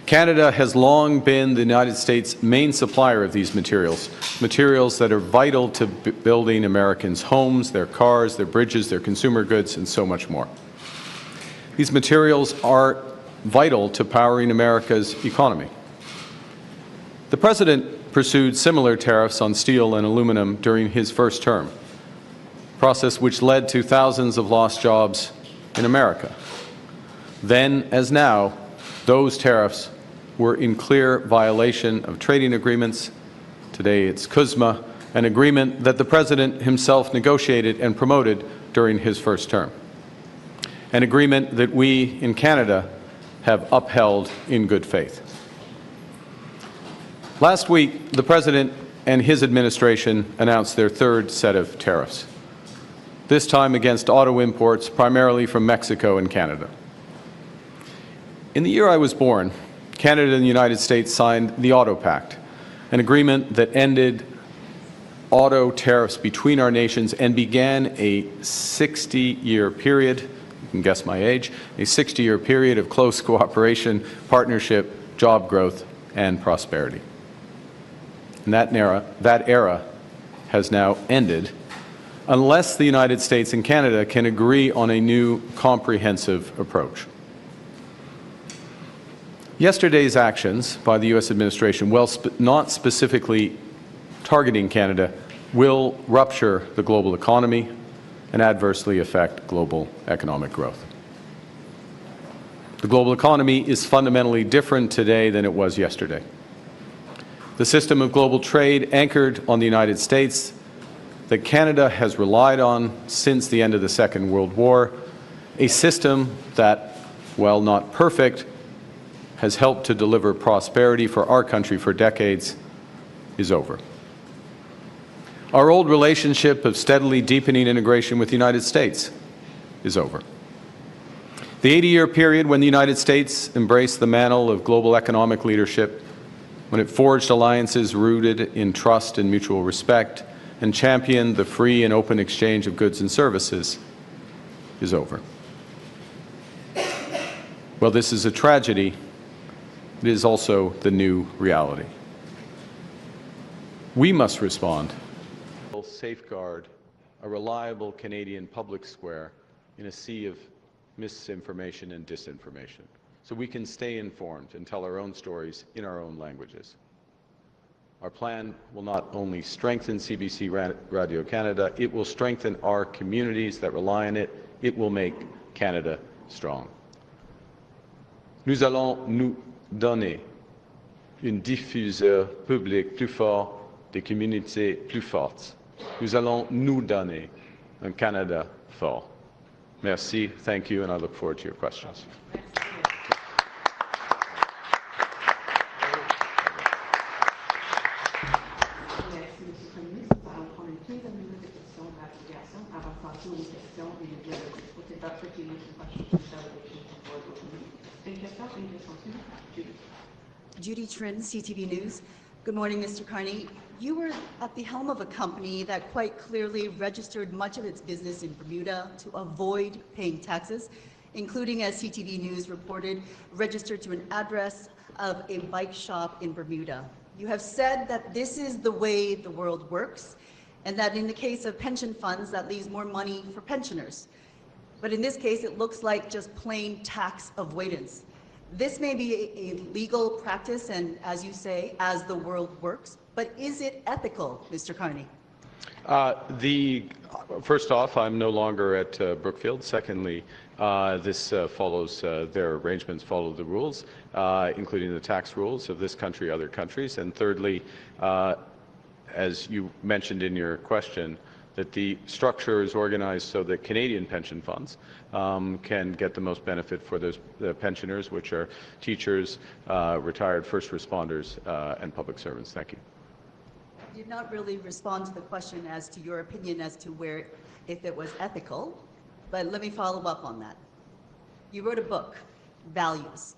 Canada has long been the United States' main supplier of these materials, materials that are vital to building Americans' homes, their cars, their bridges, their consumer goods, and so much more. These materials are vital to powering America's economy. The President pursued similar tariffs on steel and aluminum during his first term, a process which led to thousands of lost jobs in America. Then, as now, those tariffs were in clear violation of trading agreements. Today it's CUSMA, an agreement that the President himself negotiated and promoted during his first term, an agreement that we in Canada have upheld in good faith. Last week, the President and his administration announced their third set of tariffs, this time against auto imports primarily from Mexico and Canada. In the year I was born, Canada and the United States signed the Auto Pact, an agreement that ended auto tariffs between our nations and began a 60-year period, you can guess my age, a 60-year period of close cooperation, partnership, job growth, and prosperity. And that era has now ended unless the United States and Canada can agree on a new comprehensive approach. Yesterday's actions by the U.S. administration, while not specifically targeting Canada, will rupture the global economy and adversely affect global economic growth. The global economy is fundamentally different today than it was yesterday. The system of global trade anchored on the United States that Canada has relied on since the end of the Second World War, a system that, while not perfect, has helped to deliver prosperity for our country for decades, is over. Our old relationship of steadily deepening integration with the United States is over. The 80-year period when the United States embraced the mantle of global economic leadership, when it forged alliances rooted in trust and mutual respect, and championed the free and open exchange of goods and services, is over. Well, this is a tragedy. It is also the new reality. We must respond. Safeguard a reliable Canadian public square in a sea of misinformation and disinformation, so we can stay informed and tell our own stories in our own languages. Our plan will not only strengthen CBC Radio Canada, it will strengthen our communities that rely on it. It will make Canada strong. Nous allons nous donner un diffuseur public plus fort, des communautés plus fortes. Nous allons nous donner un Canada fort. Merci, thank you, and I look forward to your questions. Merci, Monsieur le Premier ministre. Nous allons prendre une quinzaine de minutes de questions de la délégation avant de passer aux questions et au dialogue. With about 15 minutes of questions from the delegation before the meeting. Une question, Judy. Judy Trin, CTV News. Good morning, Mr. Carney. You were at the helm of a company that quite clearly registered much of its business in Bermuda to avoid paying taxes, including, as CTV News reported, registered to an address of a bike shop in Bermuda. You have said that this is the way the world works, and that in the case of pension funds, that leaves more money for pensioners. But in this case, it looks like just plain tax avoidance. This may be a legal practice, and as you say, as the world works, but is it ethical, Mr. Carney? First off, I'm no longer at Brookfield. Secondly, this follows, their arrangements follow the rules, including the tax rules of this country, other countries. And thirdly, as you mentioned in your question, that the structure is organized so that Canadian pension funds can get the most benefit for those pensioners, which are teachers, retired first responders, and public servants. Thank you. You did not really respond to the question as to your opinion as to where, if it was ethical, but let me follow up on that. You wrote a book, Values.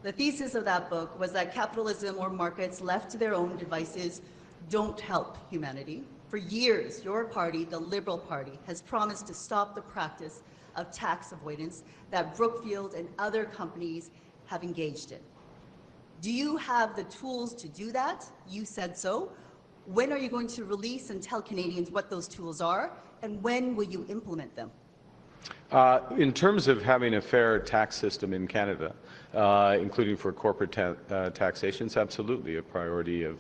The thesis of that book was that capitalism or markets left to their own devices don't help humanity. For years, your party, the Liberal Party, has promised to stop the practice of tax avoidance that Brookfield and other companies have engaged in. Do you have the tools to do that? You said so. When are you going to release and tell Canadians what those tools are, and when will you implement them? In terms of having a fair tax system in Canada, including for corporate taxations, absolutely a priority of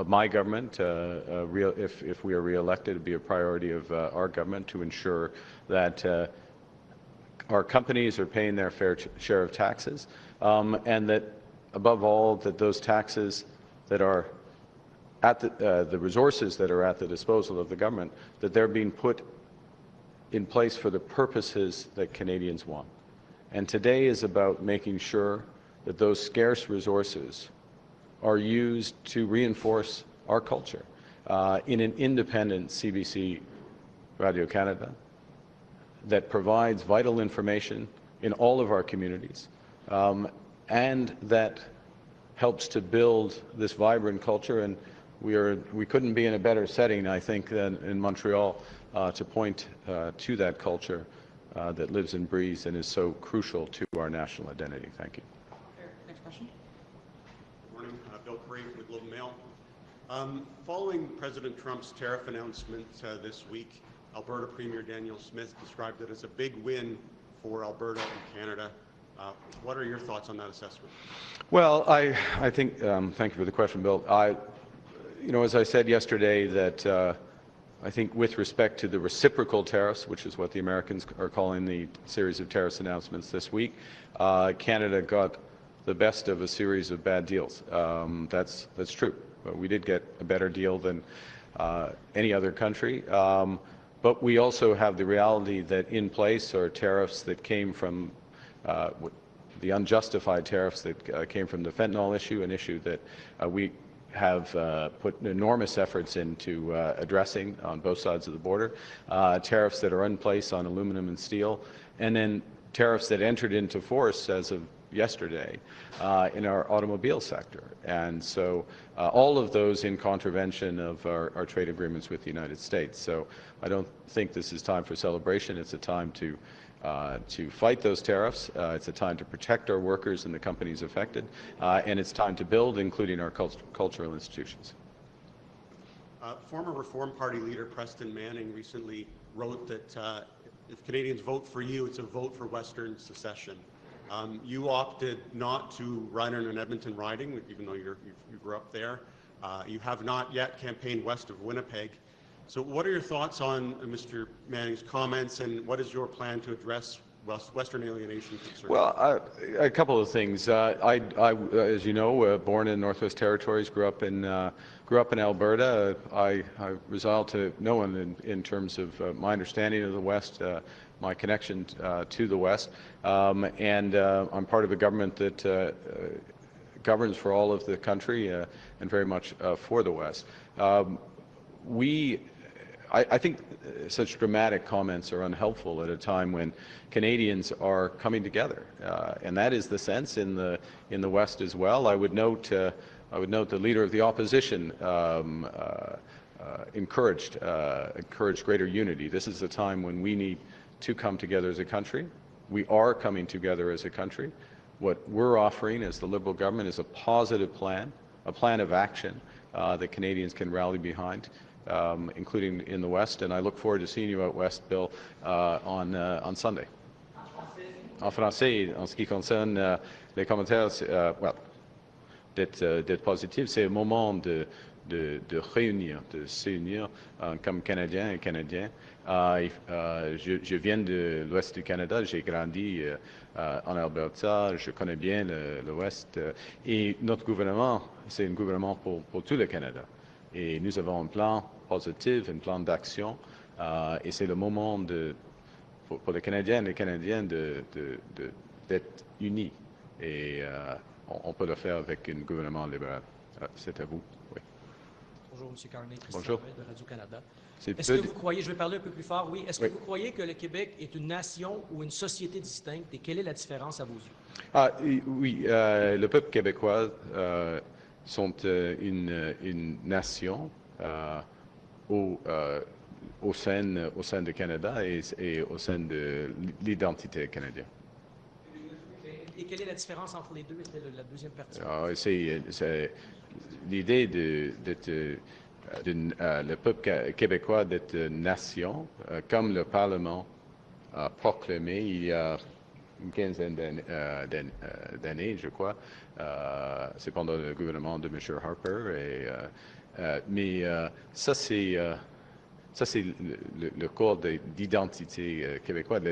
my government. If we are re-elected, it would be a priority of our government to ensure that our companies are paying their fair share of taxes, and that, above all, that those taxes that are at the resources that are at the disposal of the government, that they're being put in place for the purposes that Canadians want. And today is about making sure that those scarce resources are used to reinforce our culture in an independent CBC Radio-Canada that provides vital information in all of our communities, and that helps to build this vibrant culture. And we couldn't be in a better setting, I think, than in Montreal to point to that culture that lives and breathes and is so crucial to our national identity. Thank you. Next question. Good morning. Bill Curry from the Globe and Mail. Following President Trump's tariff announcement this week, Alberta Premier Daniel Smith described it as a big win for Alberta and Canada. What are your thoughts on that assessment? Well, I think, thank you for the question, Bill. As I said yesterday, that I think with respect to the reciprocal tariffs, which is what the Americans are calling the series of tariffs announcements this week, Canada got the best of a series of bad deals. That's true. But we did get a better deal than any other country. But we also have the reality that in place are tariffs that came from the unjustified tariffs that came from the fentanyl issue, an issue that we have put enormous efforts into addressing on both sides of the border, tariffs that are in place on aluminum and steel, and then tariffs that entered into force as of yesterday in our automobile sector. And so all of those in contravention of our trade agreements with the United States. So I don't think this is time for celebration. It's a time to fight those tariffs. It's a time to protect our workers and the companies affected. And it's time to build, including our cultural institutions. Former Reform Party leader Preston Manning recently wrote that if Canadians vote for you, it's a vote for Western secession. You opted not to run in an Edmonton riding, even though you grew up there. You have not yet campaigned west of Winnipeg. So what are your thoughts on Mr. Manning's comments, and what is your plan to address Western alienation concerns? Well, a couple of things. As you know, born in Northwest Territories, grew up in Alberta. I resolved to no one in terms of my understanding of the West, my connection to the West, and I'm part of a government that governs for all of the country and very much for the West. I think such dramatic comments are unhelpful at a time when Canadians are coming together, and that is the sense in the West as well. I would note the Leader of the Opposition encouraged greater unity. This is a time when we need to come together as a country. We are coming together as a country. What we're offering as the Liberal government is a positive plan, a plan of action that Canadians can rally behind, including in the West, and I look forward to seeing you out West, Bill, on Sunday. En français, en ce qui concerne les commentaires, d'être positif, c'est un moment de réunir, de s'unir comme Canadiens et Canadiens. Je viens de l'Ouest du Canada, j'ai grandi en Alberta, je connais bien l'Ouest, et notre gouvernement, c'est un gouvernement pour tout le Canada. Et nous avons un plan positif, un plan d'action, et c'est le moment pour les Canadiens et les Canadiennes d'être unis. Et on peut le faire avec un gouvernement libéral. C'est à vous. Oui. Bonjour, M. Carney. Bonjour. De Radio-Canada. Est-ce que vous croyez, je vais parler un peu plus fort, oui, est-ce que vous croyez que le Québec est une nation ou une société distincte et quelle est la différence à vos yeux? Oui, le peuple québécois sont une nation au sein du Canada et au sein de l'identité canadienne. Et quelle est la différence entre les deux? C'était la deuxième partie. C'est l'idée le peuple québécois d'être une nation, comme le Parlement a proclamé il y a une quinzaine d'années, je crois. C'est pendant le gouvernement de M. Harper. Mais ça, c'est le corps d'identité québécoise.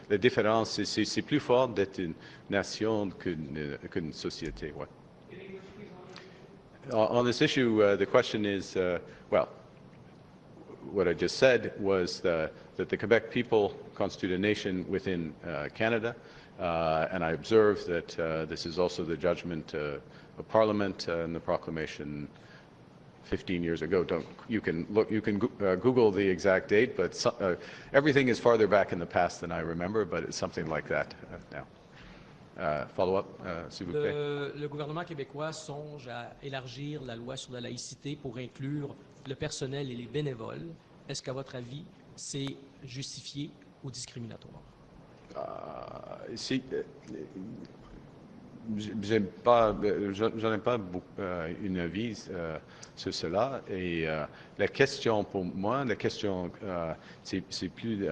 La différence, c'est plus fort d'être une nation qu'une société. Ouais. On this issue, the question is, well, what I just said was that the Quebec people constitute a nation within Canada, and I observe that this is also the judgment of Parliament and the proclamation 15 years ago. You can Google the exact date, but everything is farther back in the past than I remember, but it's something like that now. Follow-up, s'il vous plaît. Le gouvernement québécois songe à élargir la loi sur la laïcité pour inclure le personnel et les bénévoles. Est-ce qu'à votre avis, c'est justifié ou discriminatoire? J'en ai pas une avis sur cela. Et la question pour moi, c'est plus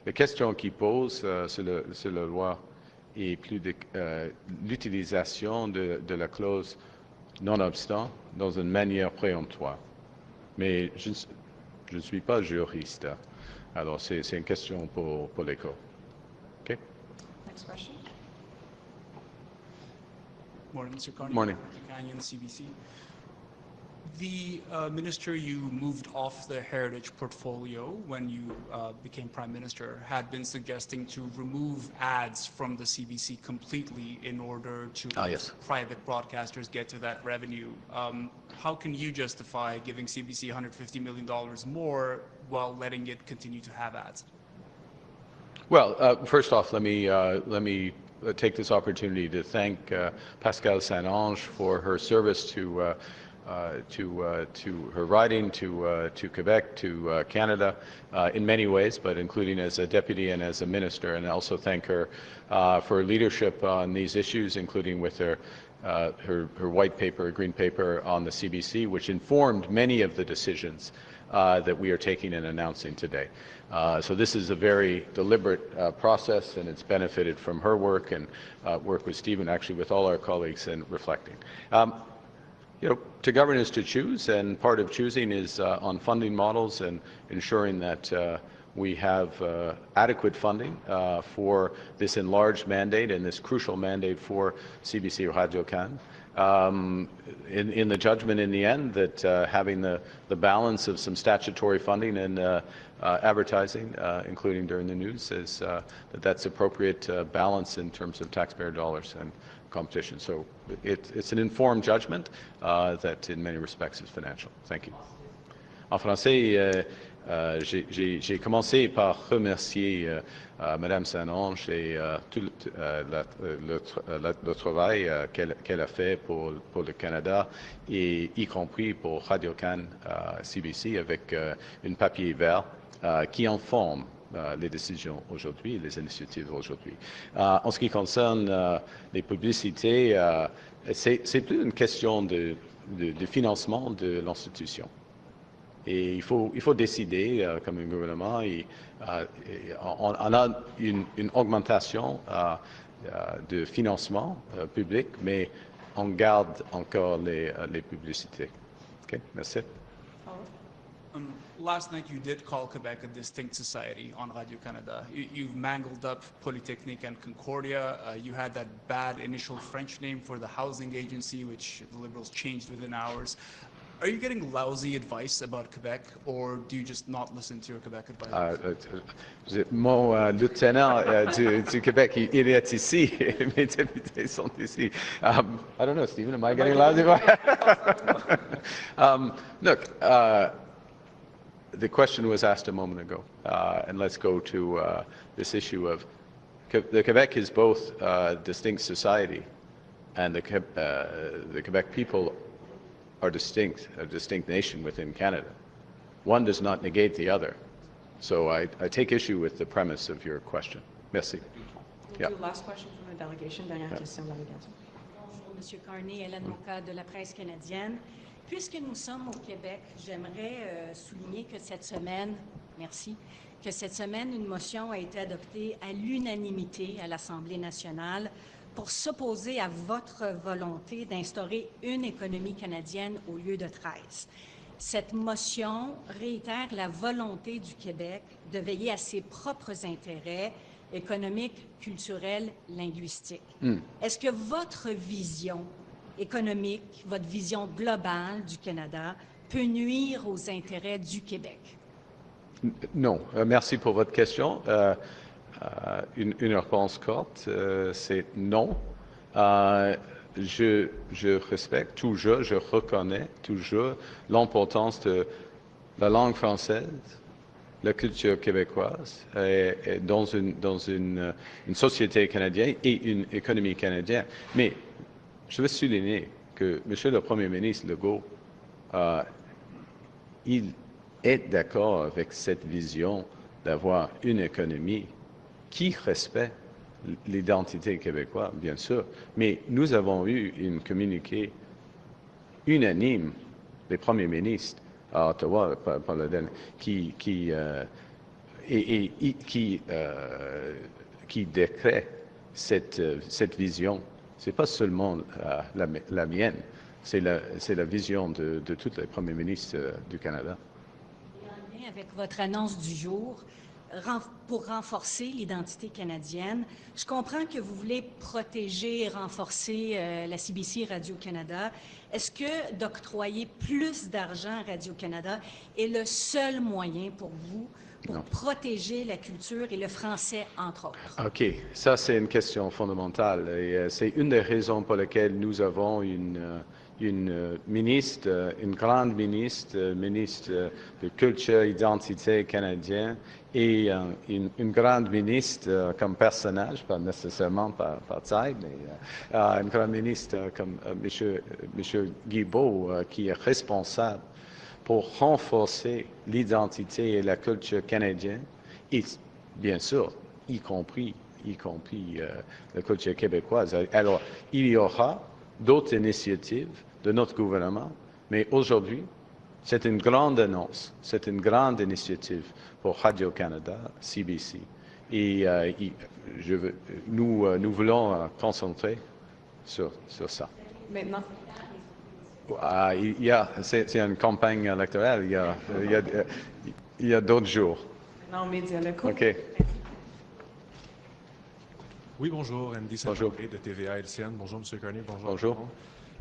la question qui pose sur la loi est plus de l'utilisation de la clause non-obstant dans une manière préemptoire. Mais je ne suis pas juriste. Alors, c'est une question pour l'école. OK? Next question. Morning, Mr. Carney. Morning. Canyon, CBC. The minister you moved off the heritage portfolio when you became Prime Minister had been suggesting to remove ads from the CBC completely in order to private broadcasters get to that revenue. How can you justify giving CBC $150 million more while letting it continue to have ads? Well, first off, let me take this opportunity to thank Pascale Saint-Onge for her service to her riding to Quebec, to Canada, in many ways, but including as a deputy and as a minister, and also thank her for her leadership on these issues, including with her white paper, green paper on the CBC, which informed many of the decisions that we are taking and announcing today. So this is a very deliberate process, and it's benefited from her work and work with Stephen, actually with all our colleagues in reflecting. You know, to govern is to choose, and part of choosing is on funding models and ensuring that we have adequate funding for this enlarged mandate and this crucial mandate for CBC Radio-Can. In the judgment in the end that having the balance of some statutory funding and advertising, including during the news, is that's appropriate balance in terms of taxpayer dollars and competition. So it's an informed judgment that in many respects is financial. Thank you. En français, j'ai commencé par remercier Mme Saint-Onge et tout le travail qu'elle a fait pour le Canada, et y compris pour Radio-Can CBC avec un papier vert qui informe les décisions aujourd'hui, les initiatives aujourd'hui. En ce qui concerne les publicités, c'est plus une question de financement de l'institution. Et il faut décider, comme un gouvernement, on a une augmentation de financement public, mais on garde encore les publicités. OK, merci. Last night you did call Quebec a distinct society on Radio-Canada. You've mangled up Polytechnique and Concordia. You had that bad initial French name for the housing agency, which the Liberals changed within hours. Are you getting lousy advice about Quebec, or do you just not listen to your Quebec advice? Mon lieutenant du Québec, il est ici. Mes députés sont ici. I don't know, Stephen, am I getting lousy? Look, the question was asked a moment ago, and let's go to this issue of the Quebec is both a distinct society, and the Quebec people are distinct, a distinct nation within Canada. One does not negate the other. So I take issue with the premise of your question. Merci. Yeah. Last question from the delegation. Dernière question de la délégation. Bonjour, M. Carney, Hélène Moka de la presse canadienne. Puisque nous sommes au Québec, j'aimerais souligner que cette semaine, une motion a été adoptée à l'unanimité à l'Assemblée nationale pour s'opposer à votre volonté d'instaurer une économie canadienne au lieu de 13. Cette motion réitère la volonté du Québec de veiller à ses propres intérêts économiques, culturels, linguistiques. Est-ce que votre vision économique, votre vision globale du Canada peut nuire aux intérêts du Québec? Non. Merci pour votre question. Une réponse courte, c'est non. Je respecte toujours, je reconnais toujours l'importance de la langue française, la culture québécoise, et dans une société canadienne et une économie canadienne. Mais je veux souligner que M. le Premier ministre Legault, il est d'accord avec cette vision d'avoir une économie qui respecte l'identité québécoise, bien sûr. Mais nous avons eu un communiqué unanime des premiers ministres à Ottawa, par le dernier, qui décrète cette vision. Ce n'est pas seulement la mienne, c'est la vision de tous les premiers ministres du Canada. En lien avec votre annonce du jour, pour renforcer l'identité canadienne, je comprends que vous voulez protéger et renforcer la CBC Radio-Canada. Est-ce que d'octroyer plus d'argent à Radio-Canada est le seul moyen pour vous pour protéger la culture et le français, entre autres? OK. Ça, c'est une question fondamentale. Et c'est une des raisons pour lesquelles nous avons une ministre, une grande ministre, ministre de culture, identité canadienne, et une grande ministre comme personnage, pas nécessairement par taille, mais une grande ministre comme M. Guilbeault, qui est responsable pour renforcer l'identité et la culture canadienne, et bien sûr, y compris la culture québécoise. Alors, il y aura d'autres initiatives de notre gouvernement, mais aujourd'hui, c'est une grande annonce, c'est une grande initiative pour Radio-Canada, CBC. Et nous voulons concentrer sur ça. Maintenant. C'est une campagne électorale, il y a d'autres jours. Non, médias locaux. OK. Oui, bonjour, Andy Bonjour. Saint-André de TVA LCN. Bonjour, M. Carney. Bonjour. Bonjour. tout le monde.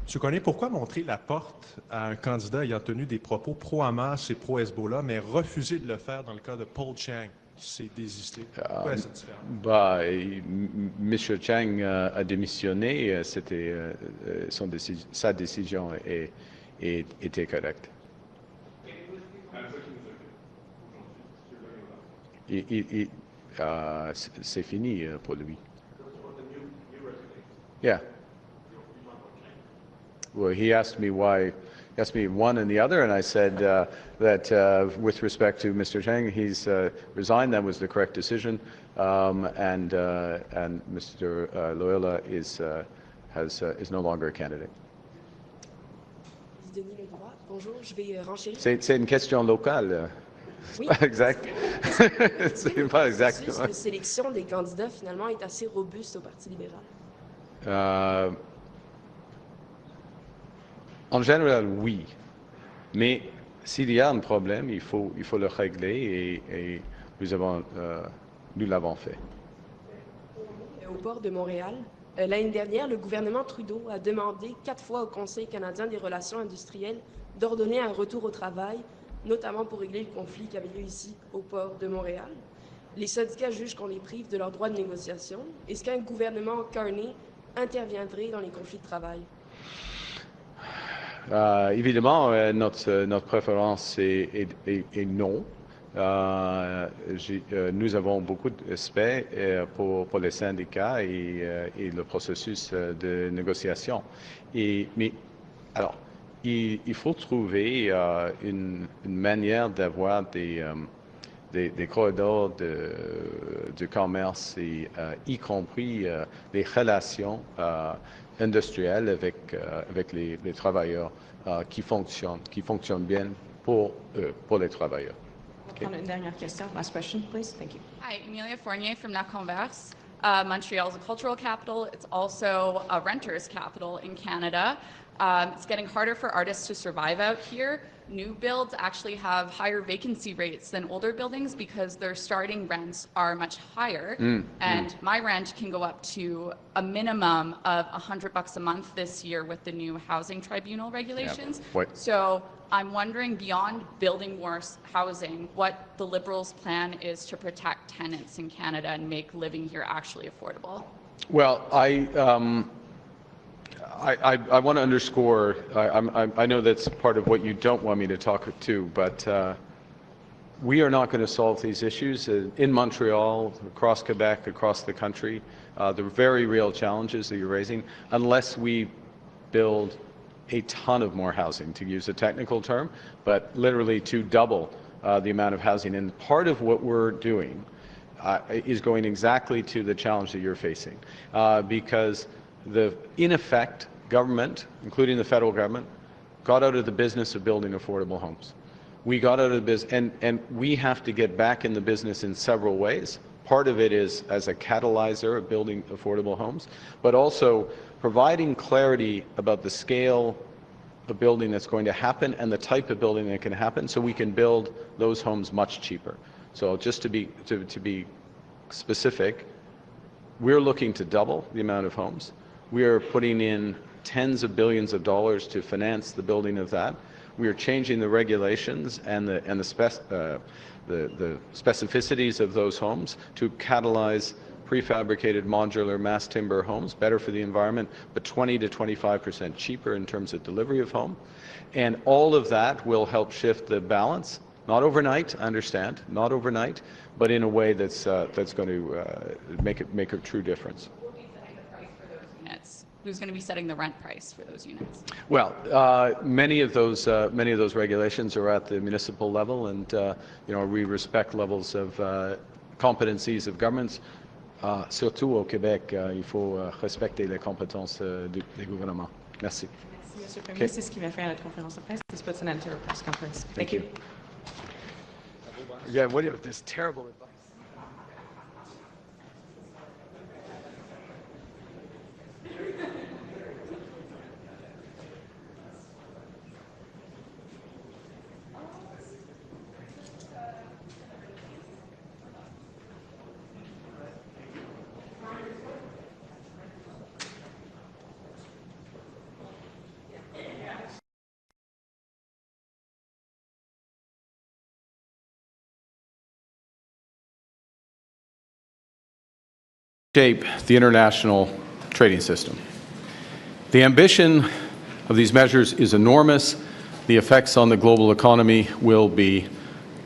M. Carney, pourquoi montrer la porte à un candidat ayant tenu des propos pro-Hamas et pro-Hezbollah, mais refuser de le faire dans le cas de Paul Chang, qui s'est désisté? Pourquoi est-ce différent? M. Chang a démissionné. Sa décision était correcte. C'est fini pour lui. Yeah. Well, he asked me why. He asked me one and the other, and I said that with respect to Mr. Chang, he's resigned. That was the correct decision, and Mr. Loyola is no longer a candidate. Denis Ledroit. Bonjour, je vais renchérir. C'est une question locale. Oui. Pas exact. C'est pas exact. Le processus de sélection des candidats finalement est assez robuste au Parti libéral. En général, oui. Mais s'il y a un problème, il faut le régler et nous l'avons fait. Au port de Montréal, l'année dernière, le gouvernement Trudeau a demandé 4 fois au Conseil canadien des relations industrielles d'ordonner un retour au travail, notamment pour régler le conflit qui avait lieu ici au port de Montréal. Les syndicats jugent qu'on les prive de leur droit de négociation. Est-ce qu'un gouvernement Carney interviendrait dans les conflits de travail? Évidemment, notre préférence est non. Nous avons beaucoup de respect pour les syndicats et le processus de négociation. Mais alors, il faut trouver une manière d'avoir des corridors de commerce, et, y compris les relations industrielles avec les travailleurs qui fonctionnent bien pour les travailleurs. On a une dernière question. Last question, please. Thank you. Hi, Amelia Fournier from La Converse. Montreal is a cultural capital. It's also a renter's capital in Canada. It's getting harder for artists to survive out here. New builds actually have higher vacancy rates than older buildings because their starting rents are much higher. And my rent can go up to a minimum of $100 a month this year with the new housing tribunal regulations. So I'm wondering, beyond building more housing, what the Liberals' plan is to protect tenants in Canada and make living here actually affordable. Well, I want to underscore, I know that's part of what you don't want me to talk to, but we are not going to solve these issues in Montreal, across Quebec, across the country, the very real challenges that you're raising, unless we build a ton of more housing, to use a technical term, but literally to double the amount of housing. And part of what we're doing is going exactly to the challenge that you're facing, because in effect, government, including the federal government, got out of the business of building affordable homes. We got out of the business, and we have to get back in the business in several ways. Part of it is as a catalyzer of building affordable homes, but also providing clarity about the scale of building that's going to happen and the type of building that can happen, so we can build those homes much cheaper. So just to be specific, we're looking to double the amount of homes. We are putting in tens of billions of dollars to finance the building of that. We are changing the regulations and the specificities of those homes to catalyze prefabricated modular mass timber homes, better for the environment, but 20 to 25% cheaper in terms of delivery of home. And all of that will help shift the balance, not overnight, I understand, not overnight, but in a way that's going to make a true difference. Who's going to be setting the rent price for those units? Well, many of those regulations are at the municipal level, and we respect levels of competencies of governments. Surtout au Québec, il faut respecter les compétences des gouvernements. Merci. Merci, M. Premier. C'est ce qui vient faire notre conférence de presse. This puts an end to our press conference. Thank you. Yeah, what if this terrible advice? shape the international trading system. The ambition of these measures is enormous. The effects on the global economy will be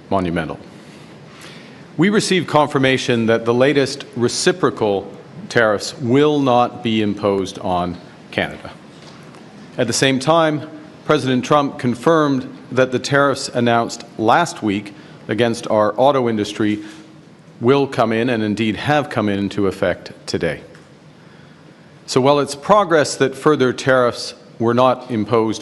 monumental. We received confirmation that the latest reciprocal tariffs will not be imposed on Canada. At the same time, President Trump confirmed that the tariffs announced last week against our auto industry will come in, and indeed have come into effect today. So while it's progress that further tariffs were not imposed